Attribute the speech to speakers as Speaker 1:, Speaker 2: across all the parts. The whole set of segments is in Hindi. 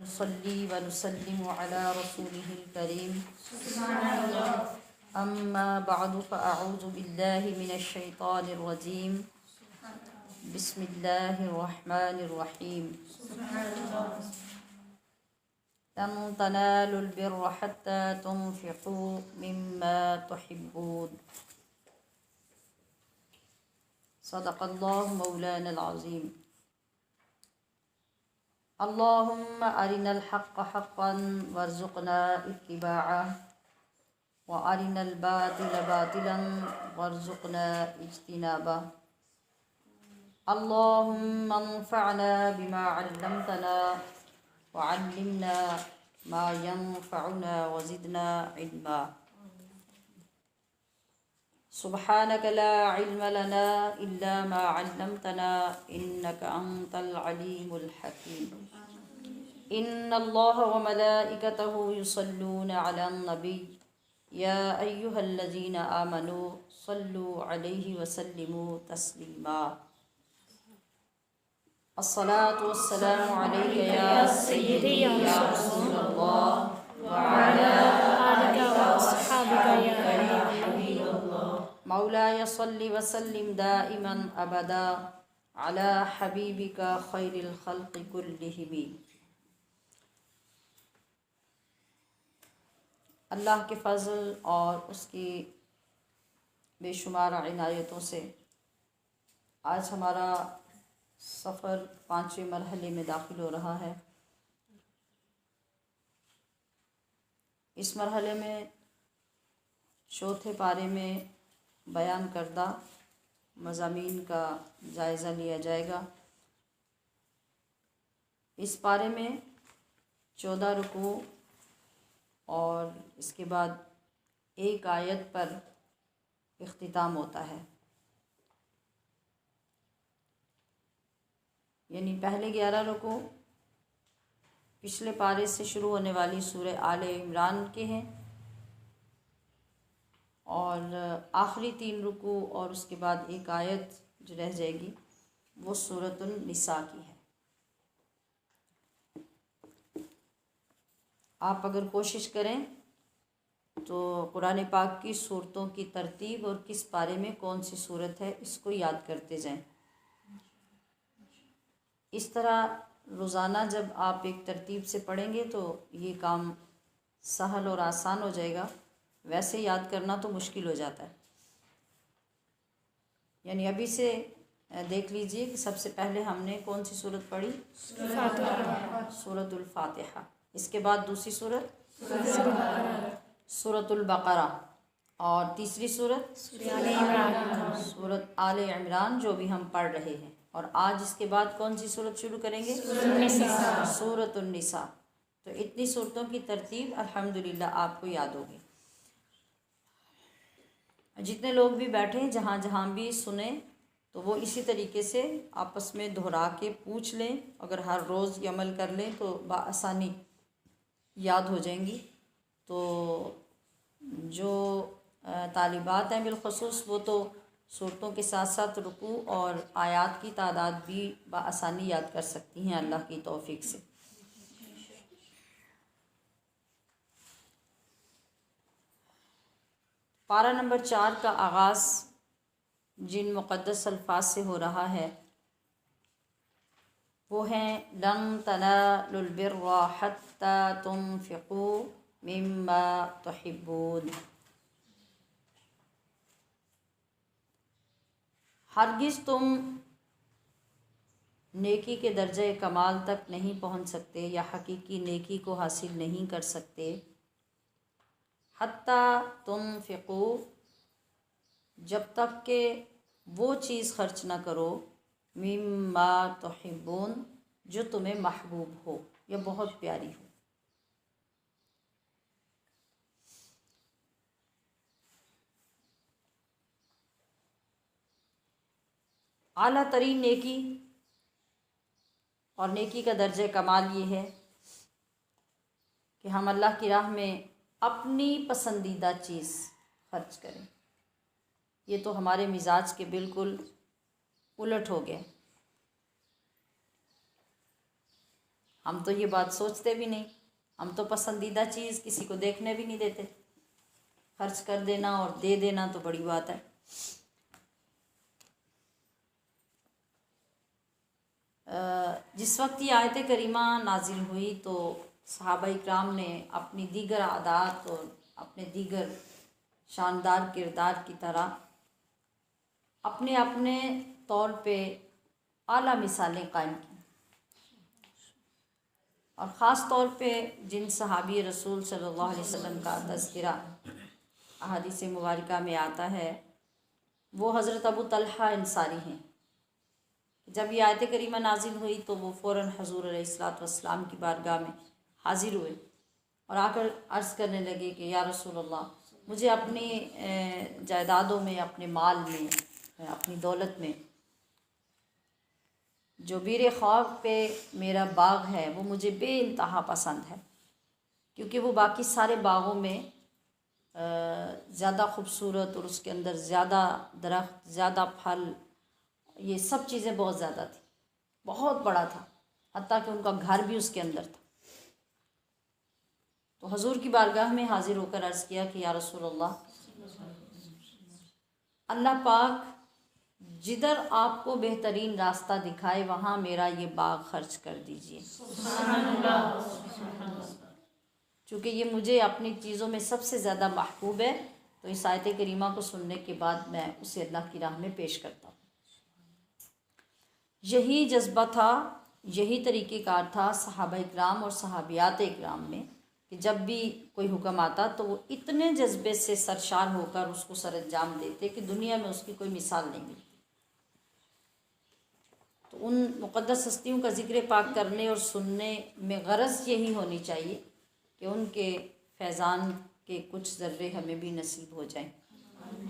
Speaker 1: नसल्ली व नुसल्लिमु अला रसूलिहिल करीम अम्मा बअदु फ़अऊज़ु बिल्लाहि मिनश शैतानिर रजीम बिस्मिल्लाहिर रहमानिर रहीम लन तनालुल बिर्रा हत्ता तुनफ़िक़ू मिम्मा तुहिब्बून सदक़ल्लाहु मौलानल अज़ीम। अल्लाहुम्मा अरिनल हक़्क़ हक़्क़न वर्ज़ुक़ना इत्तिबाअह व अरिनल बातिल बातिलन वर्ज़ुक़ना इज्तिनाबह। अल्लाहुम्मा अंफ़अना बिमा अल्लमतना व अल्लिमना मा यंफ़अुना व ज़िदना इल्मा। सुब्हानक ला इल्म लना इल्ला मा अल्लमतना इन्नका अंतल अलीमुल हकीम। इन्नल्लाह व मलाइकतहु युसल्लूना अलन नबी या अय्युहल्लज़ीना आमनू सल्लु अलैहि व सल्लिमू तस्लीमा। अस्सलातु वस्सलामु अलैका या सय्यदी या रसूलल्लाह व अला आलिका व अस्हाबिका या हबीबल्लाह। मौलाया सल्लि व सल्लिम दाइमन अबदा अला हबीबिका खैरिल खल्क़ि कुल्लिहिम। अल्लाह के फ़ज़ल और उसकी बेशुमार इनायतों से आज हमारा सफ़र 5वें मरहले में दाखिल हो रहा है। इस मरहले में चौथे पारे में बयान करदा मज़ामीन का जायज़ा लिया जाएगा। इस पारे में 14 रुकू और इसके बाद एक आयत पर इख्तिताम होता है, यानी पहले 11 रुकू पिछले पारे से शुरू होने वाली सूरह आले इमरान के हैं और आखिरी 3 रुकू और उसके बाद एक आयत जो रह जाएगी वो सूरतुन निसा की है। आप अगर कोशिश करें तो कुरान पाक की सूरतों की तरतीब और किस पारे में कौन सी सूरत है इसको याद करते जाएं। इस तरह रोज़ाना जब आप एक तरतीब से पढ़ेंगे तो ये काम सहल और आसान हो जाएगा। वैसे याद करना तो मुश्किल हो जाता है। यानी अभी से देख लीजिए कि सबसे पहले हमने कौन सी सूरत पढ़ी? सूरतुल फातिहा। इसके बाद दूसरी सूरत सूरतुल बकरा और तीसरी सूरत सूरत आले इमरान जो भी हम पढ़ रहे हैं। और आज इसके बाद कौन सी सूरत शुरू करेंगे? सूरतुन निसा। तो इतनी सूरतों की तरतीब अल्हम्दुलिल्लाह आपको याद होगी। जितने लोग भी बैठे जहाँ जहाँ भी सुने तो वो इसी तरीके से आपस में दोहरा के पूछ लें। अगर हर रोज़ ये अमल कर लें तो बआसानी याद हो जाएंगी। तो जो तालिबात हैं बिलखुसूस वो तो सूरतों के साथ साथ रुकू और आयात की तादाद भी बआसानी याद कर सकती हैं अल्लाह की तौफीक से। पारा नंबर 4 का आगाज़ जिन मुक़द्दस अल्फाज से हो रहा है वो हैं लन तनालुल बिर्रा हत्ता तुनफ़िक़ू मिम्मा तुहिब्बून। हरगिज़ तुम नेकी के दर्जे कमाल तक नहीं पहुँच सकते या हकीकी नेकी को हासिल नहीं कर सकते। हत्ता तुनफ़िक़ू, जब तक के वो चीज़ खर्च ना करो, मिम्मा तुहिब्बून, जो तुम्हें महबूब हो या बहुत प्यारी हो। आला तरीन नेकी और नेकी का दर्जा कमाल ये है कि हम अल्लाह की राह में अपनी पसंदीदा चीज़ खर्च करें। ये तो हमारे मिजाज के बिल्कुल उलट हो गया। हम तो ये बात सोचते भी नहीं, हम तो पसंदीदा चीज़ किसी को देखने भी नहीं देते। खर्च कर देना और दे देना तो बड़ी बात है। जिस वक्त ये आयत करीमा नाजिल हुई तो सहाबा इकराम ने अपनी दीगर आदात और अपने दीगर शानदार किरदार की तरह अपने अपने तौर पे आला मिसालें कायम की, और ख़ास तौर पे जिन सहाबी रसूल सल्लल्लाहु अलैहि वसल्लम का तज़किरा अहादीस मुबारका में आता है वो हज़रत अबू तलहा अंसारी हैं। जब ये आयत करीमा नाजिल हुई तो वो फ़ौरन हुज़ूर अलैहिस्सलातु वस्सलाम की बारगाह में हाजिर हुए और आकर अर्ज़ करने लगे कि या रसूल अल्लाह, मुझे अपनी जायदादों में, अपने माल में, अपनी दौलत में जो बीर ख्वाब पे मेरा बाग़ है वो मुझे बेइंतहा पसंद है, क्योंकि वो बाकी सारे बाग़ों में ज़्यादा खूबसूरत और उसके अंदर ज़्यादा दरख्त, ज़्यादा फल, ये सब चीज़ें बहुत ज़्यादा थी, बहुत बड़ा था, हत्ता कि उनका घर भी उसके अंदर था। तो हुज़ूर की बारगाह में हाजिर होकर अर्ज़ किया कि या रसूल अल्लाह, अल्लाह पाक जिधर आपको बेहतरीन रास्ता दिखाए वहाँ मेरा ये बाग खर्च कर दीजिए, चूँकि ये मुझे अपनी चीज़ों में सबसे ज़्यादा महबूब है। तो इस आयत करीमा को सुनने के बाद मैं उसे अल्लाह की राह में पेश करता हूँ। यही जज्बा था, यही तरीक़ेकार था सहाबा इकराम और सहाबियात इकराम में कि जब भी कोई हुक्म आता तो वो इतने जज्बे से सरशार होकर उसको सरअंजाम देते कि दुनिया में उसकी कोई मिसाल नहीं मिलती। तो उन मुक़द्दस हस्तियों का ज़िक्र पाक करने और सुनने में गरज यही होनी चाहिए कि उनके फैज़ान के कुछ ज़र्रे हमें भी नसीब हो जाएं,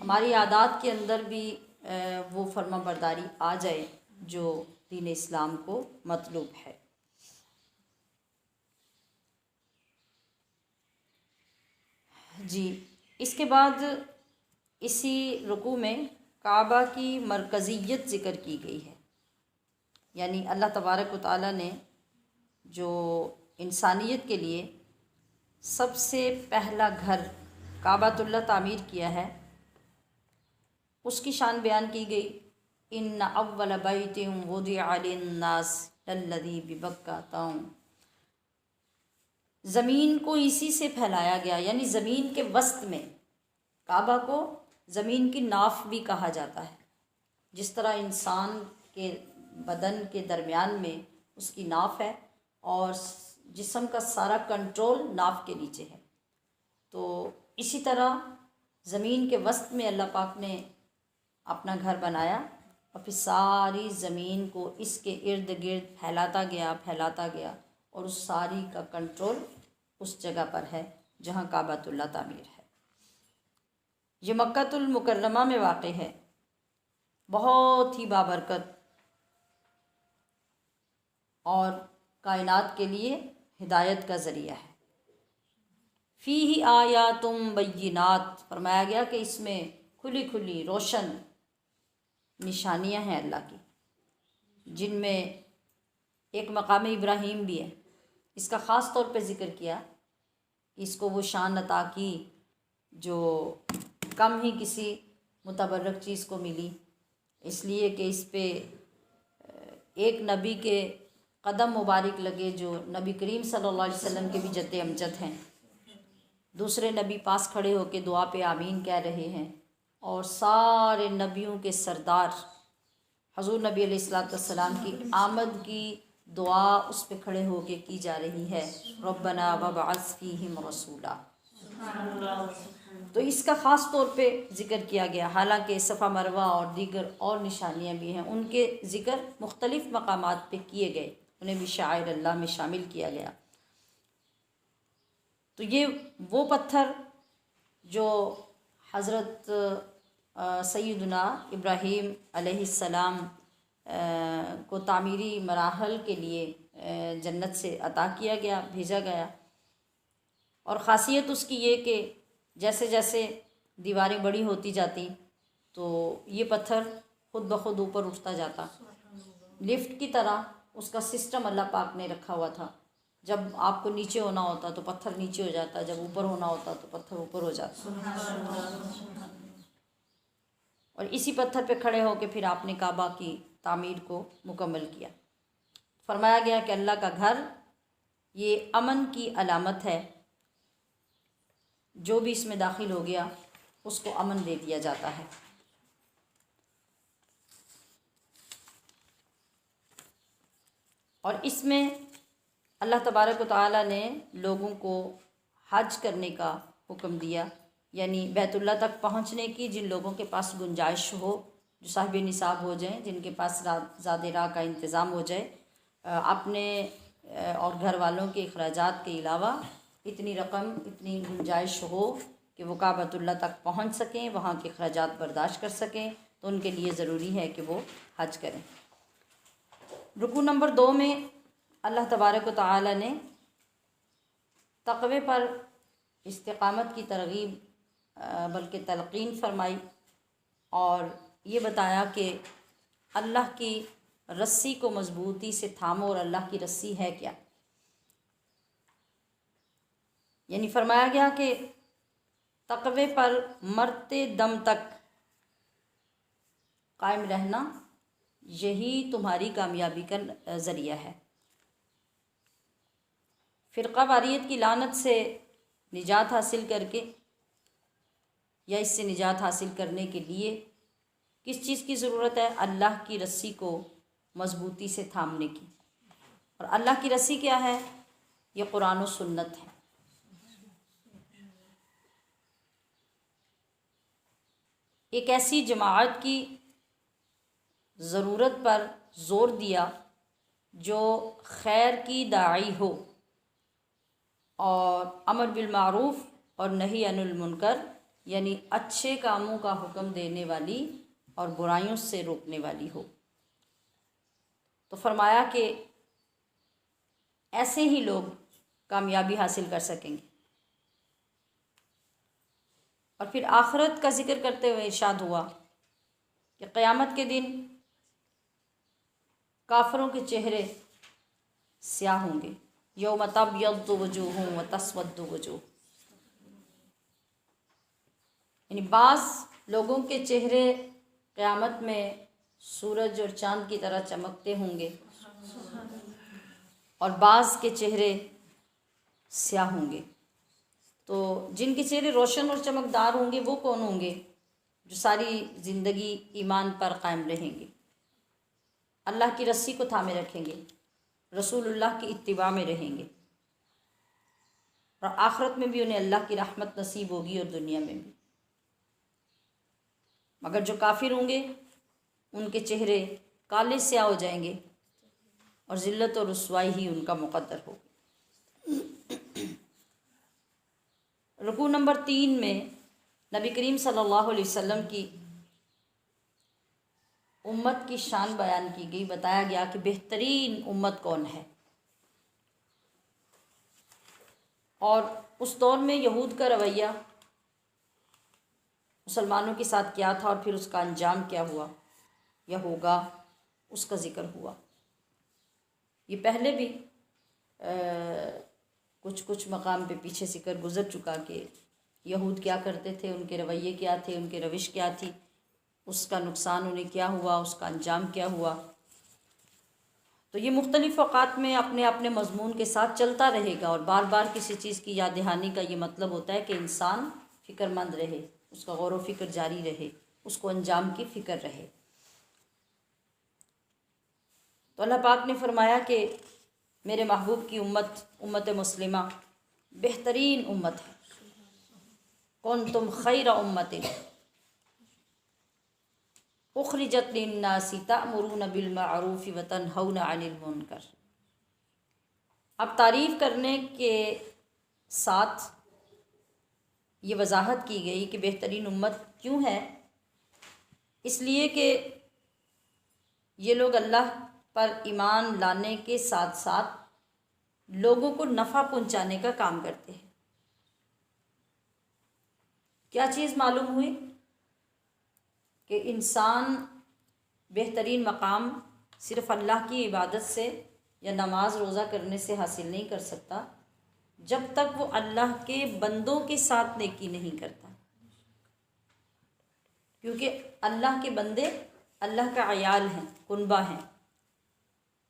Speaker 1: हमारी आदात के अंदर भी वो फर्माबरदारी आ जाए जो दीन इस्लाम को मतलूब है। जी, इसके बाद इसी रुकू में काबा की मरकज़ियत ज़िक्र की गई है, यानी अल्लाह तबारक व तआला ने जो इंसानियत के लिए सबसे पहला घर काबातुल्लाह तामीर किया है उसकी शान बयान की गई। इन्ना अव्वल बैतिन वुदिअ लिन्नास लल्लज़ी बिबक्का, ज़मीन को इसी से फैलाया गया, यानी ज़मीन के वस्त में काबा को ज़मीन की नाफ भी कहा जाता है। जिस तरह इंसान के बदन के दरमियान में उसकी नाफ है और जिस्म का सारा कंट्रोल नाफ के नीचे है, तो इसी तरह ज़मीन के वस्त में अल्लाह पाक ने अपना घर बनाया और फिर सारी ज़मीन को इसके इर्द गिर्द फैलाता गया और उस सारी का कंट्रोल उस जगह पर है जहाँ काबातुल्लाह तामीर है। ये मक्कातुल मुकर्रमा में वाक़ है, बहुत ही बाबरकत और कायनात के लिए हिदायत का ज़रिया है। फ़ीही आयातुम बय्यिनात, फरमाया गया कि इसमें खुली खुली रोशन निशानियां हैं अल्लाह की, जिनमें एक मकाम इब्राहीम भी है। इसका ख़ास तौर पे ज़िक्र किया, इसको वो शान अता की जो कम ही किसी मुतबर्रक चीज़ को मिली, इसलिए कि इस पे एक नबी के कदम मुबारक लगे जो नबी करीम सल्लल्लाहु अलैहि वसल्लम के भी जद्द अमजद हैं। दूसरे नबी पास खड़े होकर दुआ पे आमीन कह रहे हैं और सारे नबियों के सरदार हजूर नबी अलैहिस्सलातु वस्सलाम की आमद की दुआ उस पे खड़े होके की जा रही है, रब्बना वबअस फीहिम रसूला। तो इसका ख़ास तौर पे ज़िक्र किया गया, हालांकि सफ़ा मरवा और दीगर और निशानियां भी हैं, उनके ज़िक्र मुख्तलिफ़ मकामात पे किए गए, उन्हें भी शाइर अल्लाह में शामिल किया गया। तो ये वो पत्थर जो हज़रत सैयदना इब्राहीम अलैहिस्सलाम को तामीरी मराहल के लिए जन्नत से अता किया गया, भेजा गया, और ख़ासियत उसकी ये कि जैसे जैसे दीवारें बड़ी होती जाती तो ये पत्थर खुद ब खुद ऊपर उठता जाता, लिफ्ट की तरह उसका सिस्टम अल्लाह पाक ने रखा हुआ था जब आपको नीचे होना होता तो पत्थर नीचे हो जाता, जब ऊपर होना होता तो पत्थर ऊपर हो जाता। और इसी पत्थर पे खड़े होकर फिर आपने काबा की तामीर को मुकम्मल किया। फरमाया गया कि अल्लाह का घर ये अमन की अलामत है, जो भी इसमें दाखिल हो गया उसको अमन दे दिया जाता है। और इसमें अल्लाह तबारक व तआला ने लोगों को हज करने का हुक्म दिया, यानी बैतुल्लाह तक पहुंचने की जिन लोगों के पास गुंजाइश हो, जो साहिब निसाब हो जाएं, जिनके पास ज़ादे राह का इंतज़ाम हो जाए, अपने और घर वालों के अखराजात के अलावा इतनी रकम, इतनी गुंजाइश हो कि वो काबतुल्लाह तक पहुंच सकें, वहाँ के अखराजात बर्दाश्त कर सकें, तो उनके लिए ज़रूरी है कि वो हज करें। रुकू नंबर 2 में अल्लाह तबारक व तआला ने तक़वे पर इस्तिक़ामत की तरग़ीब बल्कि तलक़ीन फरमाई और ये बताया कि अल्लाह की रस्सी को मज़बूती से थामो। और अल्लाह की रस्सी है क्या? यानी फरमाया गया कि तक़वे पर मरते दम तक कायम रहना यही तुम्हारी कामयाबी का ज़रिया है। फ़िरक़ा वारियत की लानत से निजात हासिल करके या इससे निजात हासिल करने के लिए किस चीज़ की ज़रूरत है? अल्लाह की रस्सी को मज़बूती से थामने की। और अल्लाह की रस्सी क्या है? ये कुरान और सुन्नत है। एक ऐसी जमाअत की ज़रूरत पर ज़ोर दिया जो खैर की दाई हो और अमर बिल मारूफ़ और नही अनिल मुनकर, यानी अच्छे कामों का हुक्म देने वाली और बुराइयों से रोकने वाली हो। तो फरमाया कि ऐसे ही लोग कामयाबी हासिल कर सकेंगे। और फिर आखिरत का जिक्र करते हुए इरशाद हुआ कि क़यामत के दिन काफिरों के चेहरे स्याह होंगे। यौम तब्यद्दु वजूहुम व तस्वद्दु वजूह, यानी बाज़ लोगों के चेहरे क़यामत में सूरज और चाँद की तरह चमकते होंगे और बाज़ के चेहरे स्याह होंगे। तो जिनके चेहरे रोशन और चमकदार होंगे वो कौन होंगे? जो सारी ज़िंदगी ईमान पर कायम रहेंगे, अल्लाह की रस्सी को थामे रखेंगे, रसूलुल्लाह की इत्तिबा में रहेंगे और आखिरत में भी उन्हें अल्लाह की रहमत नसीब होगी और दुनिया में भी। मगर जो काफिर होंगे उनके चेहरे काले स्याह हो जाएंगे और ज़िल्लत और रुसवाई ही उनका मुक़द्दर होगी। रुकू नंबर 3 में नबी करीम सल्लल्लाहु अलैहि वसल्लम की उम्मत की शान बयान की गई। बताया गया कि बेहतरीन उम्मत कौन है। और उस दौर में यहूद का रवैया मुसलमानों के साथ क्या था और फिर उसका अंजाम क्या हुआ या होगा, उसका ज़िक्र हुआ। ये पहले भी कुछ कुछ मकाम पे पीछे ज़िक्र गुज़र चुका कि यहूद क्या करते थे, उनके रवैये क्या थे, उनके रविश क्या थी, उसका नुकसान उन्हें क्या हुआ, उसका अंजाम क्या हुआ। तो ये मुख्तलिफ़ औक़ात में अपने अपने मज़मून के साथ चलता रहेगा और बार बार किसी चीज़ की याद दहानी का ये मतलब होता है कि इंसान फ़िक्रमंद रहे, उसका गौर व फ़िक्र जारी रहे, उसको अंजाम की फ़िक्र रहे। तो अल्लाह पाक ने फरमाया कि मेरे महबूब की उम्मत मुस्लिमा बेहतरीन उम्मत है। कुंतुम खैरा उम्मतिन उखरिजत लिन्नासी तअमुरूना बिल मअरूफ व तनहौना अनिल मुनकर। अब तारीफ़ करने के साथ ये वजाहत की गई कि बेहतरीन उम्मत क्यों है। इसलिए कि ये लोग अल्लाह पर ईमान लाने के साथ साथ लोगों को नफ़ा पहुंचाने का काम करते हैं। क्या चीज़ मालूम हुई कि इंसान बेहतरीन मकाम सिर्फ़ अल्लाह की इबादत से या नमाज रोज़ा करने से हासिल नहीं कर सकता जब तक वो अल्लाह के बंदों के साथ नेकी नहीं करता, क्योंकि अल्लाह के बंदे अल्लाह का अयाल हैं, कुनबा हैं।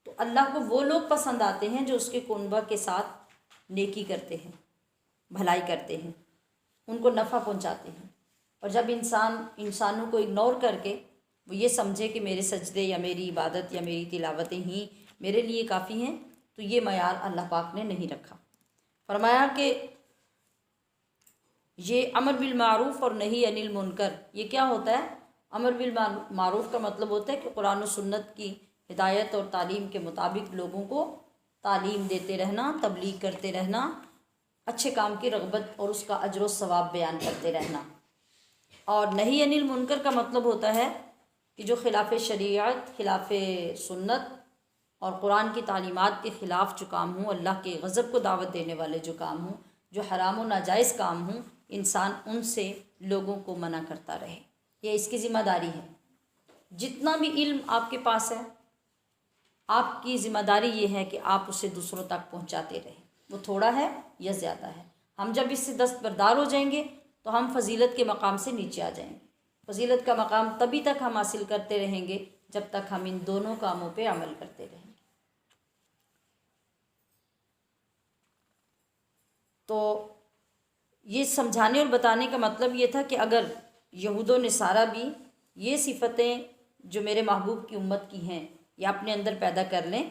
Speaker 1: तो अल्लाह को वो लोग पसंद आते हैं जो उसके कुनबा के साथ नेकी करते हैं, भलाई करते हैं, उनको नफ़ा पहुंचाते हैं। और जब इंसानों को इग्नोर करके वो ये समझे कि मेरे सजदे या मेरी इबादत या मेरी तिलावतें ही मेरे लिए काफ़ी हैं, तो ये मयार अल्लाह पाक ने नहीं रखा। फरमाया कि ये अमर बिल मारूफ़ और नही अनिल मुनकर, ये क्या होता है? अमर बिल मारूफ़ का मतलब होता है कि कुरान और सुन्नत की हिदायत और तालीम के मुताबिक लोगों को तालीम देते रहना, तबलीग करते रहना, अच्छे काम की रग़बत और उसका अजर व सवाब बयान करते रहना। और नही अनिल मुनकर का मतलब होता है कि जो खिलाफ़ शरीयत, खिलाफ़ सुन्नत और कुरान की तालीमात के ख़िलाफ़ जो काम हूँ, अल्लाह के गज़ब को दावत देने वाले जो काम हूँ, जो हराम व नाजायज़ काम हूँ, इंसान उनसे लोगों को मना करता रहे। ये इसकी ज़िम्मेदारी है। जितना भी इल्म आपके पास है, आपकी ज़िम्मेदारी ये है कि आप उसे दूसरों तक पहुँचाते रहें, वो थोड़ा है या ज़्यादा है। हम जब इससे दस्तबरदार हो जाएंगे तो हम फजीलत के मकाम से नीचे आ जाएंगे। फजीलत का मकाम तभी तक हम हासिल करते रहेंगे जब तक हम इन दोनों कामों पे अमल करते रहेंगे। तो ये समझाने और बताने का मतलब ये था कि अगर यहूद व नसारा भी ये सिफ़तें जो मेरे महबूब की उम्मत की हैं ये अपने अंदर पैदा कर लें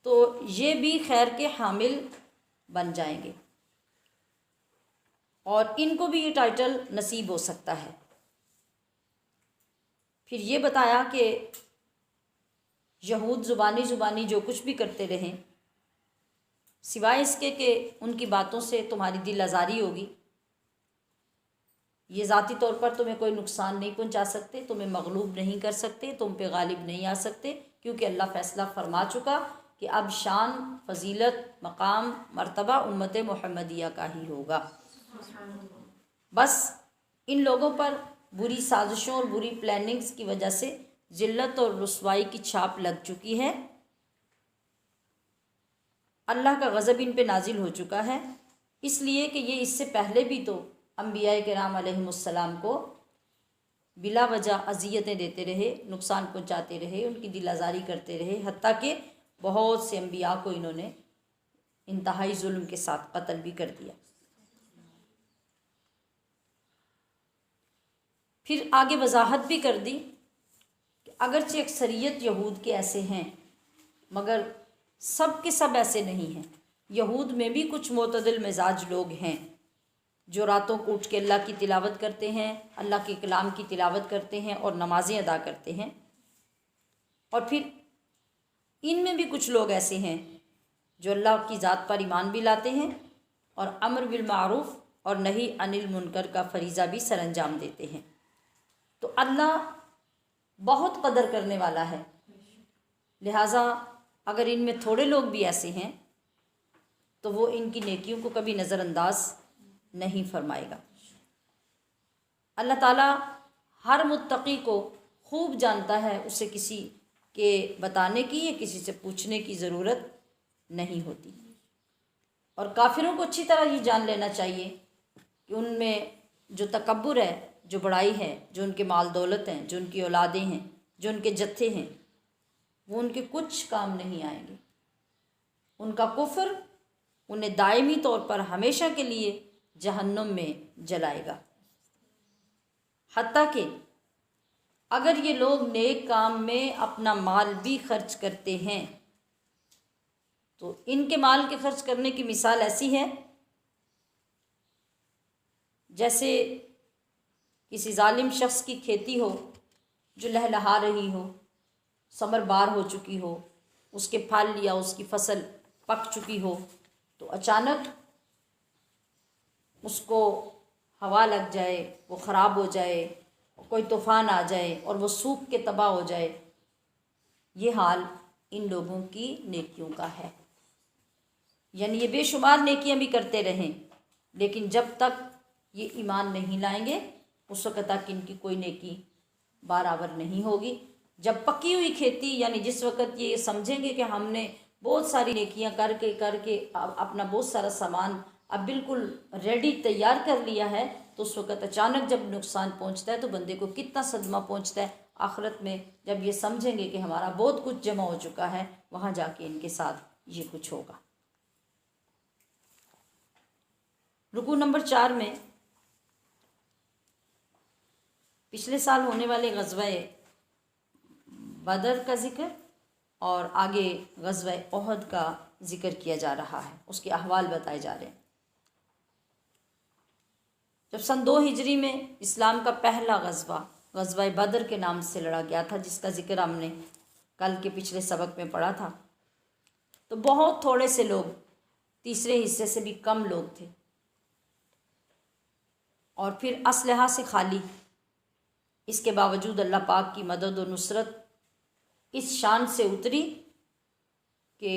Speaker 1: तो ये भी खैर के हामिल बन जाएंगे और इनको भी ये टाइटल नसीब हो सकता है। फिर ये बताया कि यहूद ज़ुबानी जो कुछ भी करते रहें, सिवाय इसके कि उनकी बातों से तुम्हारी दिल आज़ारी होगी, ये ज़ाती तौर पर तुम्हें कोई नुकसान नहीं पहुंचा सकते, तुम्हें मगलूब नहीं कर सकते, तुम पे गालिब नहीं आ सकते, क्योंकि अल्लाह फ़ैसला फरमा चुका कि अब शान, फजीलत, मकाम, मर्तबा उम्मत मुहम्मदिया का ही होगा। बस इन लोगों पर बुरी साजिशों और बुरी प्लानिंग्स की वजह से जिल्लत और रुसवाई की छाप लग चुकी है। अल्लाह का गज़ब इन पे नाजिल हो चुका है, इसलिए कि ये इससे पहले भी तो अंबिया किराम अलैहिमुस्सलाम को बिला वजह अज़ियतें देते रहे, नुकसान पहुंचाते रहे, उनकी दिल आज़ारी करते रहे, हत्ता कि बहुत से अंबिया को इन्होंने इंतहाई जुल्म के साथ कत्ल भी कर दिया। फिर आगे वजाहत भी कर दी कि अगरचे अक्सरियत यहूद के ऐसे हैं मगर सब के सब ऐसे नहीं हैं। यहूद में भी कुछ मोतदिल मिजाज लोग हैं जो रातों को उठ के अल्लाह की तिलावत करते हैं, अल्लाह के कलाम की तिलावत करते हैं और नमाज़ें अदा करते हैं। और फिर इनमें भी कुछ लोग ऐसे हैं जो अल्लाह की ज़ात पर ईमान भी लाते हैं और अम्र बिल मारूफ़ और नही अनिल मुनकर का फरीज़ा भी सरअंजाम देते हैं। तो अल्लाह बहुत कदर करने वाला है, लिहाजा अगर इनमें थोड़े लोग भी ऐसे हैं तो वो इनकी नेकियों को कभी नज़रअंदाज नहीं फरमाएगा। अल्लाह ताला हर मुत्तकी को खूब जानता है, उसे किसी के बताने की या किसी से पूछने की ज़रूरत नहीं होती। और काफिरों को अच्छी तरह ये जान लेना चाहिए कि उनमें जो तकब्बुर है, जो बड़ाई है, जो उनके माल दौलत हैं, जो उनकी औलादें हैं, जो उनके जत्थे हैं, वो उनके कुछ काम नहीं आएंगे। उनका कुफ्र उन्हें दायमी तौर पर हमेशा के लिए जहन्नुम में जलाएगा। हत्ता कि अगर ये लोग नेक काम में अपना माल भी खर्च करते हैं तो इनके माल के खर्च करने की मिसाल ऐसी है जैसे किसी जालिम शख्स की खेती हो जो लहलहा रही हो, समरबार हो चुकी हो, उसके फल या उसकी फसल पक चुकी हो, तो अचानक उसको हवा लग जाए, वो ख़राब हो जाए, कोई तूफ़ान आ जाए और वो सूख के तबाह हो जाए। ये हाल इन लोगों की नेकियों का है। यानी ये बेशुमार नेकियां भी करते रहें, लेकिन जब तक ये ईमान नहीं लाएंगे उस वक़्त तक इनकी कोई नेकी बराबर नहीं होगी। जब पकी हुई खेती, यानी जिस वक़्त ये समझेंगे कि हमने बहुत सारी नेकियां करके करके अपना बहुत सारा सामान अब बिल्कुल रेडी तैयार कर लिया है, तो उस वक़्त अचानक जब नुकसान पहुंचता है तो बंदे को कितना सदमा पहुंचता है। आखिरत में जब ये समझेंगे कि हमारा बहुत कुछ जमा हो चुका है, वहाँ जाके इनके साथ ये कुछ होगा। रुकू नंबर 4 में पिछले साल होने वाले ग़ज़वा बदर का जिक्र और आगे ग़ज़वा ओहद का जिक्र किया जा रहा है, उसके अहवाल बताए जा रहे हैं। जब सन 2 हिजरी में इस्लाम का पहला ग़ज़वा बदर के नाम से लड़ा गया था, जिसका जिक्र हमने कल के पिछले सबक में पढ़ा था, तो बहुत थोड़े से लोग, तीसरे हिस्से से भी कम लोग थे, और फिर असलहा से खाली। इसके बावजूद अल्लाह पाक की मदद और नुसरत इस शान से उतरी कि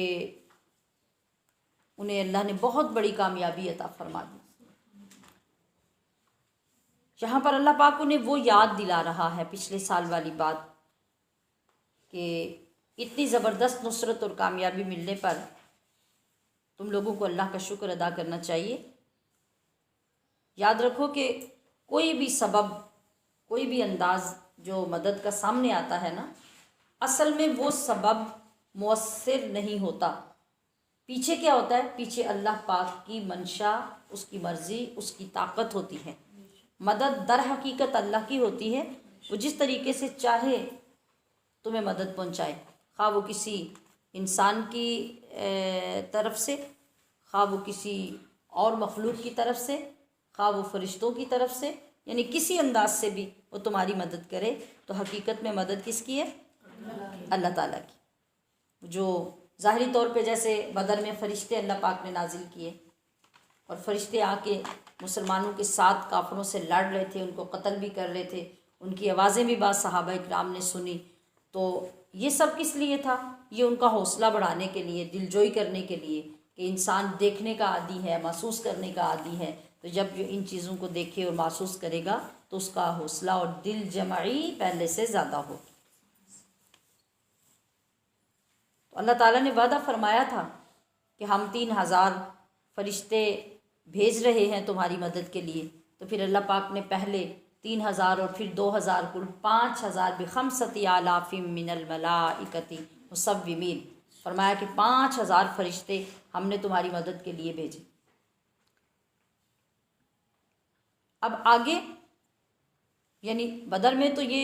Speaker 1: उन्हें अल्लाह ने बहुत बड़ी कामयाबी अता फरमा दी। यहाँ पर अल्लाह पाक उन्हें वो याद दिला रहा है पिछले साल वाली बात कि इतनी ज़बरदस्त नुसरत और कामयाबी मिलने पर तुम लोगों को अल्लाह का शुक्र अदा करना चाहिए। याद रखो कि कोई भी सबब, कोई भी अंदाज़ जो मदद का सामने आता है ना, असल में वो सबब मुअस्सिर नहीं होता। पीछे क्या होता है? पीछे अल्लाह पाक की मंशा, उसकी मर्ज़ी, उसकी ताकत होती है। मदद दर हकीकत अल्लाह की होती है। वो जिस तरीके से चाहे तुम्हें मदद पहुंचाए, खा वो किसी इंसान की तरफ से, खा वो किसी और मखलूक की तरफ से, खा वो फरिश्तों की तरफ से, यानी किसी अंदाज से भी वो तुम्हारी मदद करे, तो हकीकत में मदद किसकी है? अल्लाह ताला की। जो ज़ाहिरी तौर पे जैसे बदर में फ़रिश्ते अल्लाह पाक ने नाजिल किए और फ़रिश्ते आके मुसलमानों के साथ काफिरों से लड़ रहे थे, उनको कत्ल भी कर रहे थे, उनकी आवाज़ें भी बाद सहाबा इकराम ने सुनी। तो ये सब किस लिए था? ये उनका हौसला बढ़ाने के लिए, दिलजोई करने के लिए कि इंसान देखने का आदी है, महसूस करने का आदी है। तो जब जो इन चीज़ों को देखे और महसूस करेगा तो उसका हौसला और दिल जमाई पहले से ज़्यादा हो। तो अल्लाह ताला ने वादा फरमाया था कि हम 3000 फरिश्ते भेज रहे हैं तुम्हारी मदद के लिए। तो फिर अल्लाह पाक ने पहले 3000 और फिर 2000 कुल 5000 बिखमसती आलाफिम मिनल मलाइकती मुसव्विमीन, फरमाया कि 5000 फरिश्ते हमने तुम्हारी मदद के लिए भेजे। अब आगे यानी बदर में तो ये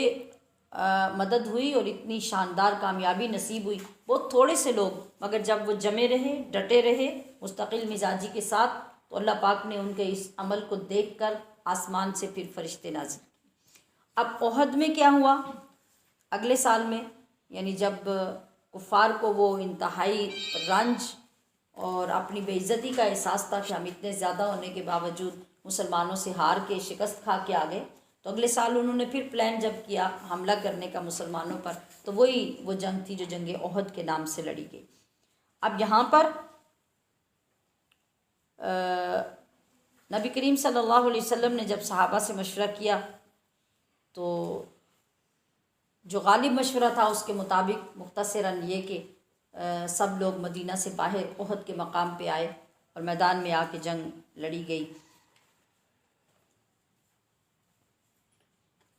Speaker 1: मदद हुई और इतनी शानदार कामयाबी नसीब हुई, बहुत थोड़े से लोग, मगर जब वो जमे रहे, डटे रहे मुस्तकिल मिजाजी के साथ, तो अल्लाह पाक ने उनके इस अमल को देखकर आसमान से फिर फरिश्ते नाज़िल किए। अब ओहद में क्या हुआ? अगले साल में, यानी जब कुफ़ार को वो इंतहाई रंज और अपनी बेइज्जती का एहसास था कि हम इतने ज़्यादा होने के बावजूद मुसलमानों से हार के, शिकस्त खा के आ गए, तो अगले साल उन्होंने फिर प्लान जब किया हमला करने का मुसलमानों पर, तो वही वो जंग थी जो जंग ओहद के नाम से लड़ी गई। अब यहाँ पर नबी करीम सल्लल्लाहु अलैहि वसल्लम ने जब सहाबा से मशवरा किया, तो जो गालिब मशवरा था उसके मुताबिक मुख्तसरन ये कि सब लोग मदीना से बाहर ओहद के मकाम पे आए और मैदान में आके जंग लड़ी गई।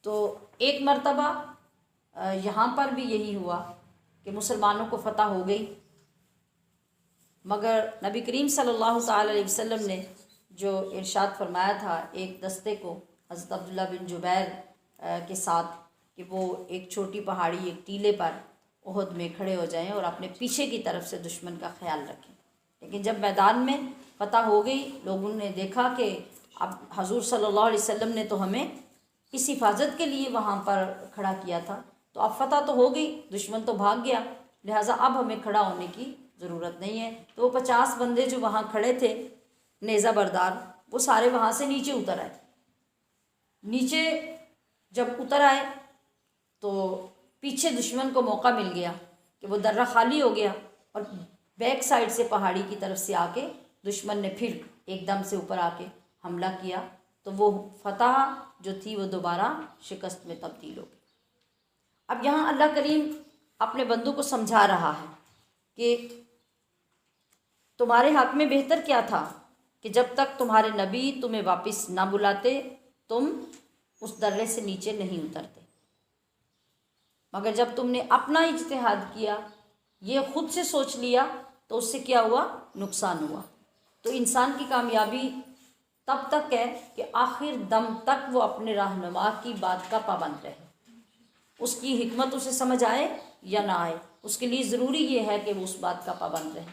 Speaker 1: तो एक मर्तबा यहाँ पर भी यही हुआ कि मुसलमानों को फ़तह हो गई, मगर नबी करीम सल्लल्लाहु अलैहि वसल्लम ने जो इरशाद फरमाया था एक दस्ते को हज़रत अब्दुल्ला बिन जुबैर के साथ कि वो एक छोटी पहाड़ी, एक टीले पर ओहद में खड़े हो जाएं और अपने पीछे की तरफ से दुश्मन का ख्याल रखें। लेकिन जब मैदान में फ़तह हो गई, लोगों ने देखा कि अब हजूर सल्लल्लाहु अलैहि वसल्लम ने तो हमें इस हिफाजत के लिए वहाँ पर खड़ा किया था, तो अब फ़तह तो हो गई, दुश्मन तो भाग गया, लिहाजा अब हमें खड़ा होने की ज़रूरत नहीं है। तो वो 50 बंदे जो वहाँ खड़े थे नेज़ा बरदार, वो सारे वहाँ से नीचे उतर आए। नीचे जब उतर आए तो पीछे दुश्मन को मौका मिल गया कि वो दर्रा खाली हो गया और बैक साइड से पहाड़ी की तरफ से आके दुश्मन ने फिर एकदम से ऊपर आके हमला किया। तो वो फतह जो थी वो दोबारा शिकस्त में तब्दील हो गई। अब यहाँ अल्लाह करीम अपने बंदों को समझा रहा है कि तुम्हारे हक़ में बेहतर क्या था कि जब तक तुम्हारे नबी तुम्हें वापस ना बुलाते तुम उस दर्रे से नीचे नहीं उतरते, मगर जब तुमने अपना इज्तिहाद किया, ये खुद से सोच लिया, तो उससे क्या हुआ, नुकसान हुआ। तो इंसान की कामयाबी तब तक है कि आखिर दम तक वो अपने रहनुमा की बात का पाबंद रहे, उसकी हिकमत उसे समझ आए या ना आए, उसके लिए ज़रूरी ये है कि वो उस बात का पाबंद रहे।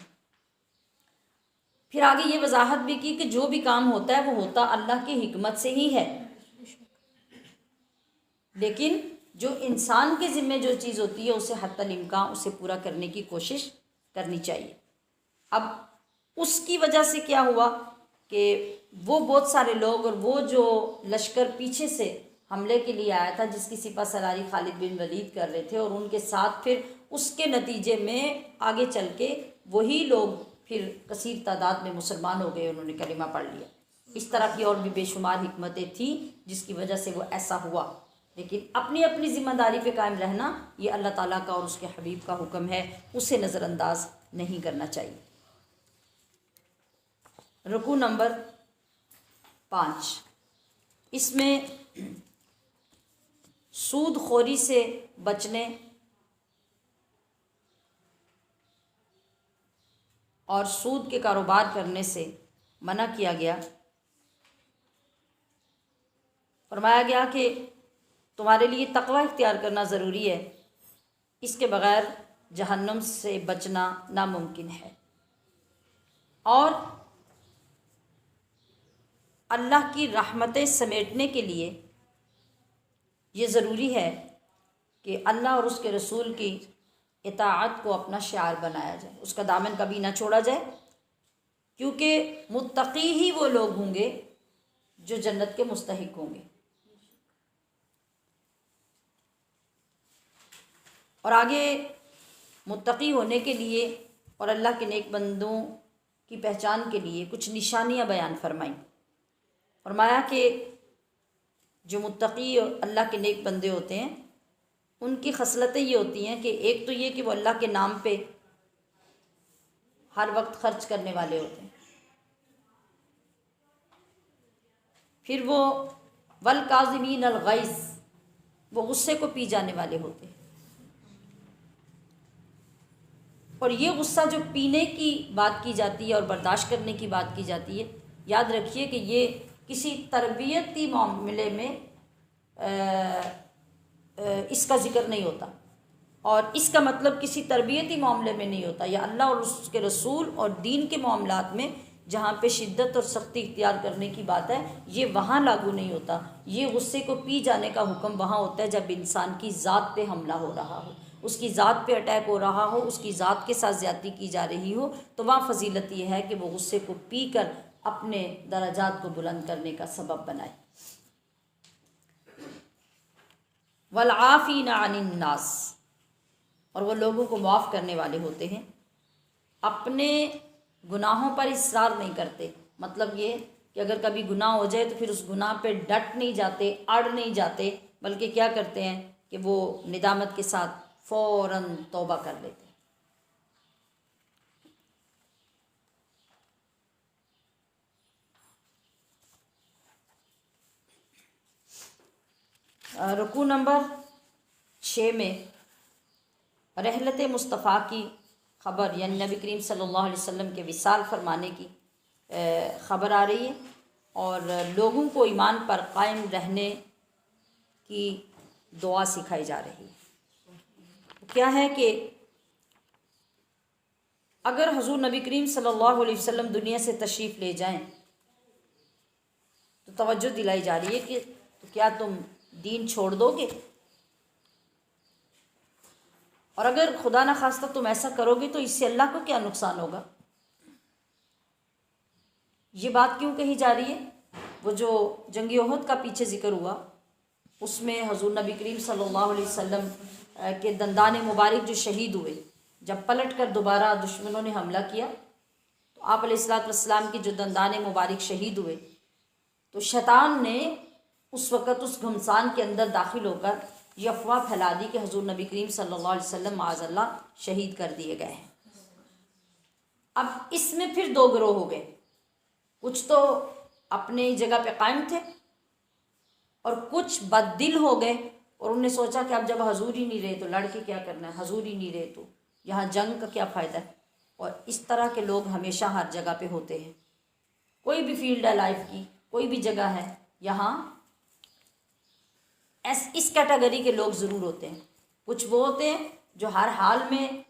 Speaker 1: फिर आगे ये वजाहत भी की कि जो भी काम होता है वो होता अल्लाह की हिकमत से ही है, लेकिन जो इंसान के ज़िम्मे जो चीज़ होती है उसे हत्तल इम्कान उसे पूरा करने की कोशिश करनी चाहिए। अब उसकी वजह से क्या हुआ कि वो बहुत सारे लोग और वो जो लश्कर पीछे से हमले के लिए आया था, जिसकी सिपा सलारी खालिद बिन वलीद कर रहे थे, और उनके साथ फिर उसके नतीजे में आगे चल के वही लोग फिर कसीर तादाद में मुसलमान हो गए, उन्होंने कलिमा पढ़ लिया। इस तरह की और भी बेशुमार हिकमतें थी जिसकी वजह से वो ऐसा हुआ, लेकिन अपनी अपनी ज़िम्मेदारी पे कायम रहना ये अल्लाह ताला का और उसके हबीब का हुक्म है, उसे नज़रअंदाज नहीं करना चाहिए। रुकू नंबर 5, इसमें सूद खोरी से बचने और सूद के कारोबार करने से मना किया गया। फरमाया गया कि तुम्हारे लिए तकवा इख्तियार करना ज़रूरी है, इसके बग़ैर जहन्नम से बचना नामुमकिन है। और अल्लाह की रहमतें समेटने के लिए ये ज़रूरी है कि अल्लाह और उसके रसूल की इताअत को अपना शिआर बनाया जाए, उसका दामन कभी ना छोड़ा जाए, क्योंकि मुत्तकी ही वो लोग होंगे जो जन्नत के मुस्तहिक होंगे। और आगे मुत्तकी होने के लिए और अल्लाह के नेक बंदों की पहचान के लिए कुछ निशानियां बयान फरमाई। फरमाया कि जो मुत्तकी अल्लाह के नेक बंदे होते हैं उनकी खसलतें ये होती हैं कि एक तो ये कि वो अल्लाह के नाम पे हर वक्त खर्च करने वाले होते हैं, फिर वो वल काज़िमीन अल गैज़, वो गुस्से को पी जाने वाले होते हैं। और ये गुस्सा जो पीने की बात की जाती है और बर्दाश्त करने की बात की जाती है, याद रखिए कि ये किसी तरबियती मामले में इसका ज़िक्र नहीं होता, और इसका मतलब किसी तरबियती मामले में नहीं होता, या अल्लाह और उसके रसूल और दीन के मामलात में जहाँ पे शिद्दत और सख्ती इख्तियार करने की बात है, ये वहाँ लागू नहीं होता। ये गुस्से को पी जाने का हुक्म वहाँ होता है जब इंसान की ज़ात पे हमला हो रहा हो, उसकी ज़ात पे अटैक हो रहा हो, उसकी ज़ात के साथ ज़्यादती की जा रही हो, तो वहाँ फजीलत ये है कि वो गुस्से को पी कर अपने दराजात को बुलंद करने का सबब बनाए। वल आफ़ीना अनिन नास, और वो लोगों को माफ़ करने वाले होते हैं, अपने गुनाहों पर इसरार नहीं करते। मतलब ये कि अगर कभी गुनाह हो जाए तो फिर उस गुनाह पे डट नहीं जाते, अड़ नहीं जाते, बल्कि क्या करते हैं कि वो निदामत के साथ फ़ौरन तौबा कर लेते हैं। रुकू नंबर 6 में रहलत मुस्तफ़ा की ख़बर, यानी नबी करीम सल्लल्लाहु अलैहि वसल्लम के विसाल फरमाने की ख़बर आ रही है, और लोगों को ईमान पर कायम रहने की दुआ सिखाई जा रही है। क्या है कि अगर हुज़ूर नबी करीम सल्लल्लाहु अलैहि वसल्लम दुनिया से तशरीफ़ ले जाएं तो तवज्जो दिलाई जा रही है कि तो क्या तुम दीन छोड़ दोगे, और अगर खुदा न खास्ता तुम ऐसा करोगे तो इससे अल्लाह को क्या नुकसान होगा। ये बात क्यों कही जा रही है? वो जो जंगी ओहद का पीछे ज़िक्र हुआ उसमें हुज़ूर नबी करीम सल्लल्लाहु अलैहि वसल्लम के दंदान मुबारक जो शहीद हुए, जब पलट कर दोबारा दुश्मनों ने हमला किया तो आप अलैहिस्सलातु वस्सलाम के जो दंदान मुबारक शहीद हुए, तो शैतान ने उस वक़्त उस घमसान के अंदर दाखिल होकर ये अफवाह फैला दी कि हुजूर नबी करीम सल्लल्लाहु अलैहि वसल्लम माअज़ल्लाह शहीद कर दिए गए हैं। अब इसमें फिर दो गिरोह हो गए, कुछ तो अपनी जगह पे कायम थे और कुछ बददिल हो गए और उन्होंने सोचा कि अब जब हजूर ही नहीं रहे तो लड़ के क्या करना है, हजूर ही नहीं रहे तो यहाँ जंग का क्या फ़ायदा है। और इस तरह के लोग हमेशा हर जगह पे होते हैं। कोई भी फील्ड है लाइफ की, कोई भी जगह है, यहाँ इस कैटेगरी के लोग ज़रूर होते हैं। कुछ वो होते हैं जो हर हाल में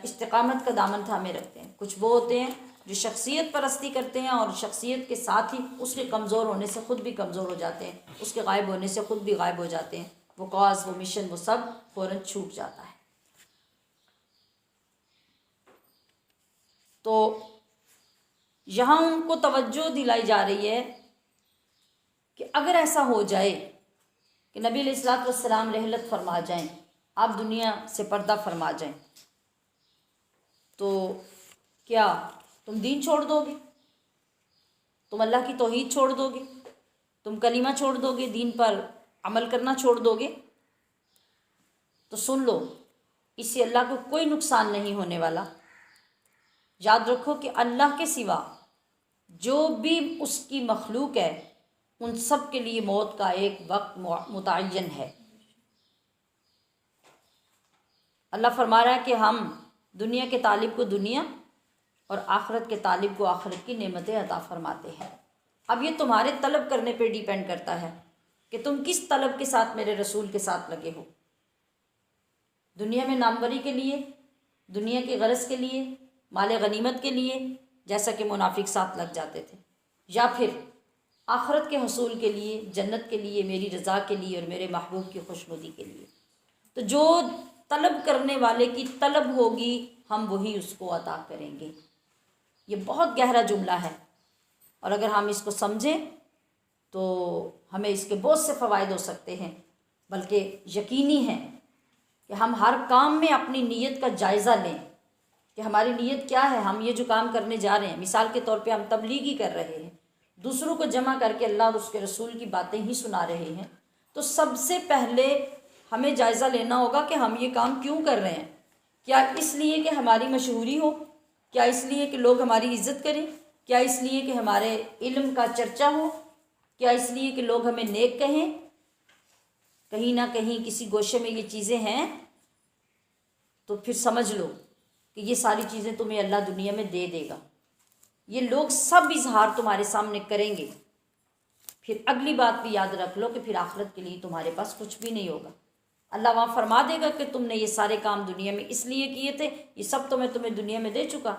Speaker 1: इस्तिकामत का दामन थामे रखते हैं, कुछ वो होते हैं जो शख्सियत परस्ती करते हैं और शख्सियत के साथ ही उसके कमज़ोर होने से ख़ुद भी कमज़ोर हो जाते हैं, उसके गायब होने से ख़ुद भी गायब हो जाते हैं। वो कॉज, वो मिशन, वो सब फ़ौरन छूट जाता है। तो यहाँ उनको तवज्जो दिलाई जा रही है कि अगर ऐसा हो जाए कि नबी अलैहिस्सलातु वस्सलाम रहलत फरमा जाएं, आप दुनिया से पर्दा फरमा जाएं, तो क्या तुम दीन छोड़ दोगे? तुम अल्लाह की तौहीद छोड़ दोगे? तुम कलीमा छोड़ दोगे? दीन पर अमल करना छोड़ दोगे? तो सुन लो, इससे अल्लाह को कोई नुकसान नहीं होने वाला। याद रखो कि अल्लाह के सिवा जो भी उसकी मखलूक है उन सब के लिए मौत का एक वक्त मुतय्यन है। अल्लाह फरमा रहा है कि हम दुनिया के तालिब को दुनिया और आखिरत के तालिब को आखिरत की नेमतें अता फरमाते हैं। अब ये तुम्हारे तलब करने पे डिपेंड करता है कि तुम किस तलब के साथ मेरे रसूल के साथ लगे हो। दुनिया में नामवरी के लिए, दुनिया की गरज के लिए, माल गनीमत के लिए, जैसा कि मुनाफिक साथ लग जाते थे, या फिर आखिरत के हसूल के लिए, जन्नत के लिए, मेरी रज़ा के लिए और मेरे महबूब की खुशनुदी के लिए। तो जो तलब करने वाले की तलब होगी हम वही उसको अता करेंगे। ये बहुत गहरा जुमला है और अगर हम इसको समझें तो हमें इसके बहुत से फ़वाइद हो सकते हैं। बल्कि यकीनी है कि हम हर काम में अपनी नीयत का जायज़ा लें कि हमारी नीयत क्या है। हम ये जो काम करने जा रहे हैं, मिसाल के तौर पे हम तबलीगी कर रहे हैं, दूसरों को जमा करके अल्लाह और उसके रसूल की बातें ही सुना रहे हैं, तो सबसे पहले हमें जायज़ा लेना होगा कि हम ये काम क्यों कर रहे हैं। क्या इसलिए कि हमारी मशहूरी हो? क्या इसलिए कि लोग हमारी इज़्ज़त करें? क्या इसलिए कि हमारे इल्म का चर्चा हो? क्या इसलिए कि लोग हमें नेक कहें? कहीं ना कहीं किसी गोशे में ये चीज़ें हैं तो फिर समझ लो कि ये सारी चीज़ें तुम्हें अल्लाह दुनिया में दे देगा। ये लोग सब इजहार तुम्हारे सामने करेंगे। फिर अगली बात भी याद रख लो कि फिर आखिरत के लिए तुम्हारे पास कुछ भी नहीं होगा। अल्लाह वहाँ फरमा देगा कि तुमने ये सारे काम दुनिया में इसलिए किए थे, ये सब तो मैं तुम्हें दुनिया में दे चुका।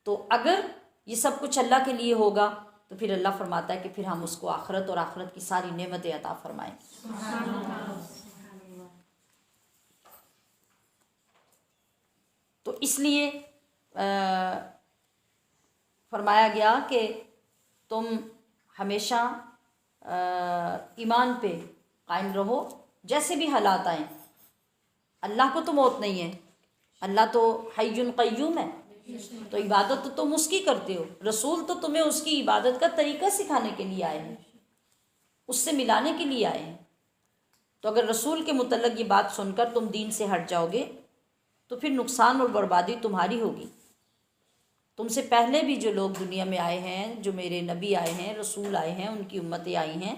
Speaker 1: तो अगर ये सब कुछ अल्लाह के लिए होगा तो फिर अल्लाह फरमाता है कि फिर हम उसको आखिरत और आखिरत की सारी नेमतें अता फरमाएं। तो इसलिए फरमाया गया कि तुम हमेशा ईमान पे कायम रहो, जैसे भी हालात आएँ। अल्लाह को तो मौत नहीं है, अल्लाह तो हय्युन क़य्यूम है, तो इबादत तो तुम उसकी करते हो। रसूल तो तुम्हें उसकी इबादत का तरीका सिखाने के लिए आए हैं, उससे मिलाने के लिए आए हैं। तो अगर रसूल के मुतल्लिक़ ये बात सुनकर तुम दीन से हट जाओगे तो फिर नुकसान और बर्बादी तुम्हारी होगी। तुमसे पहले भी जो लोग दुनिया में आए हैं, जो मेरे नबी आए हैं, रसूल आए हैं, उनकी उम्मतें आई हैं,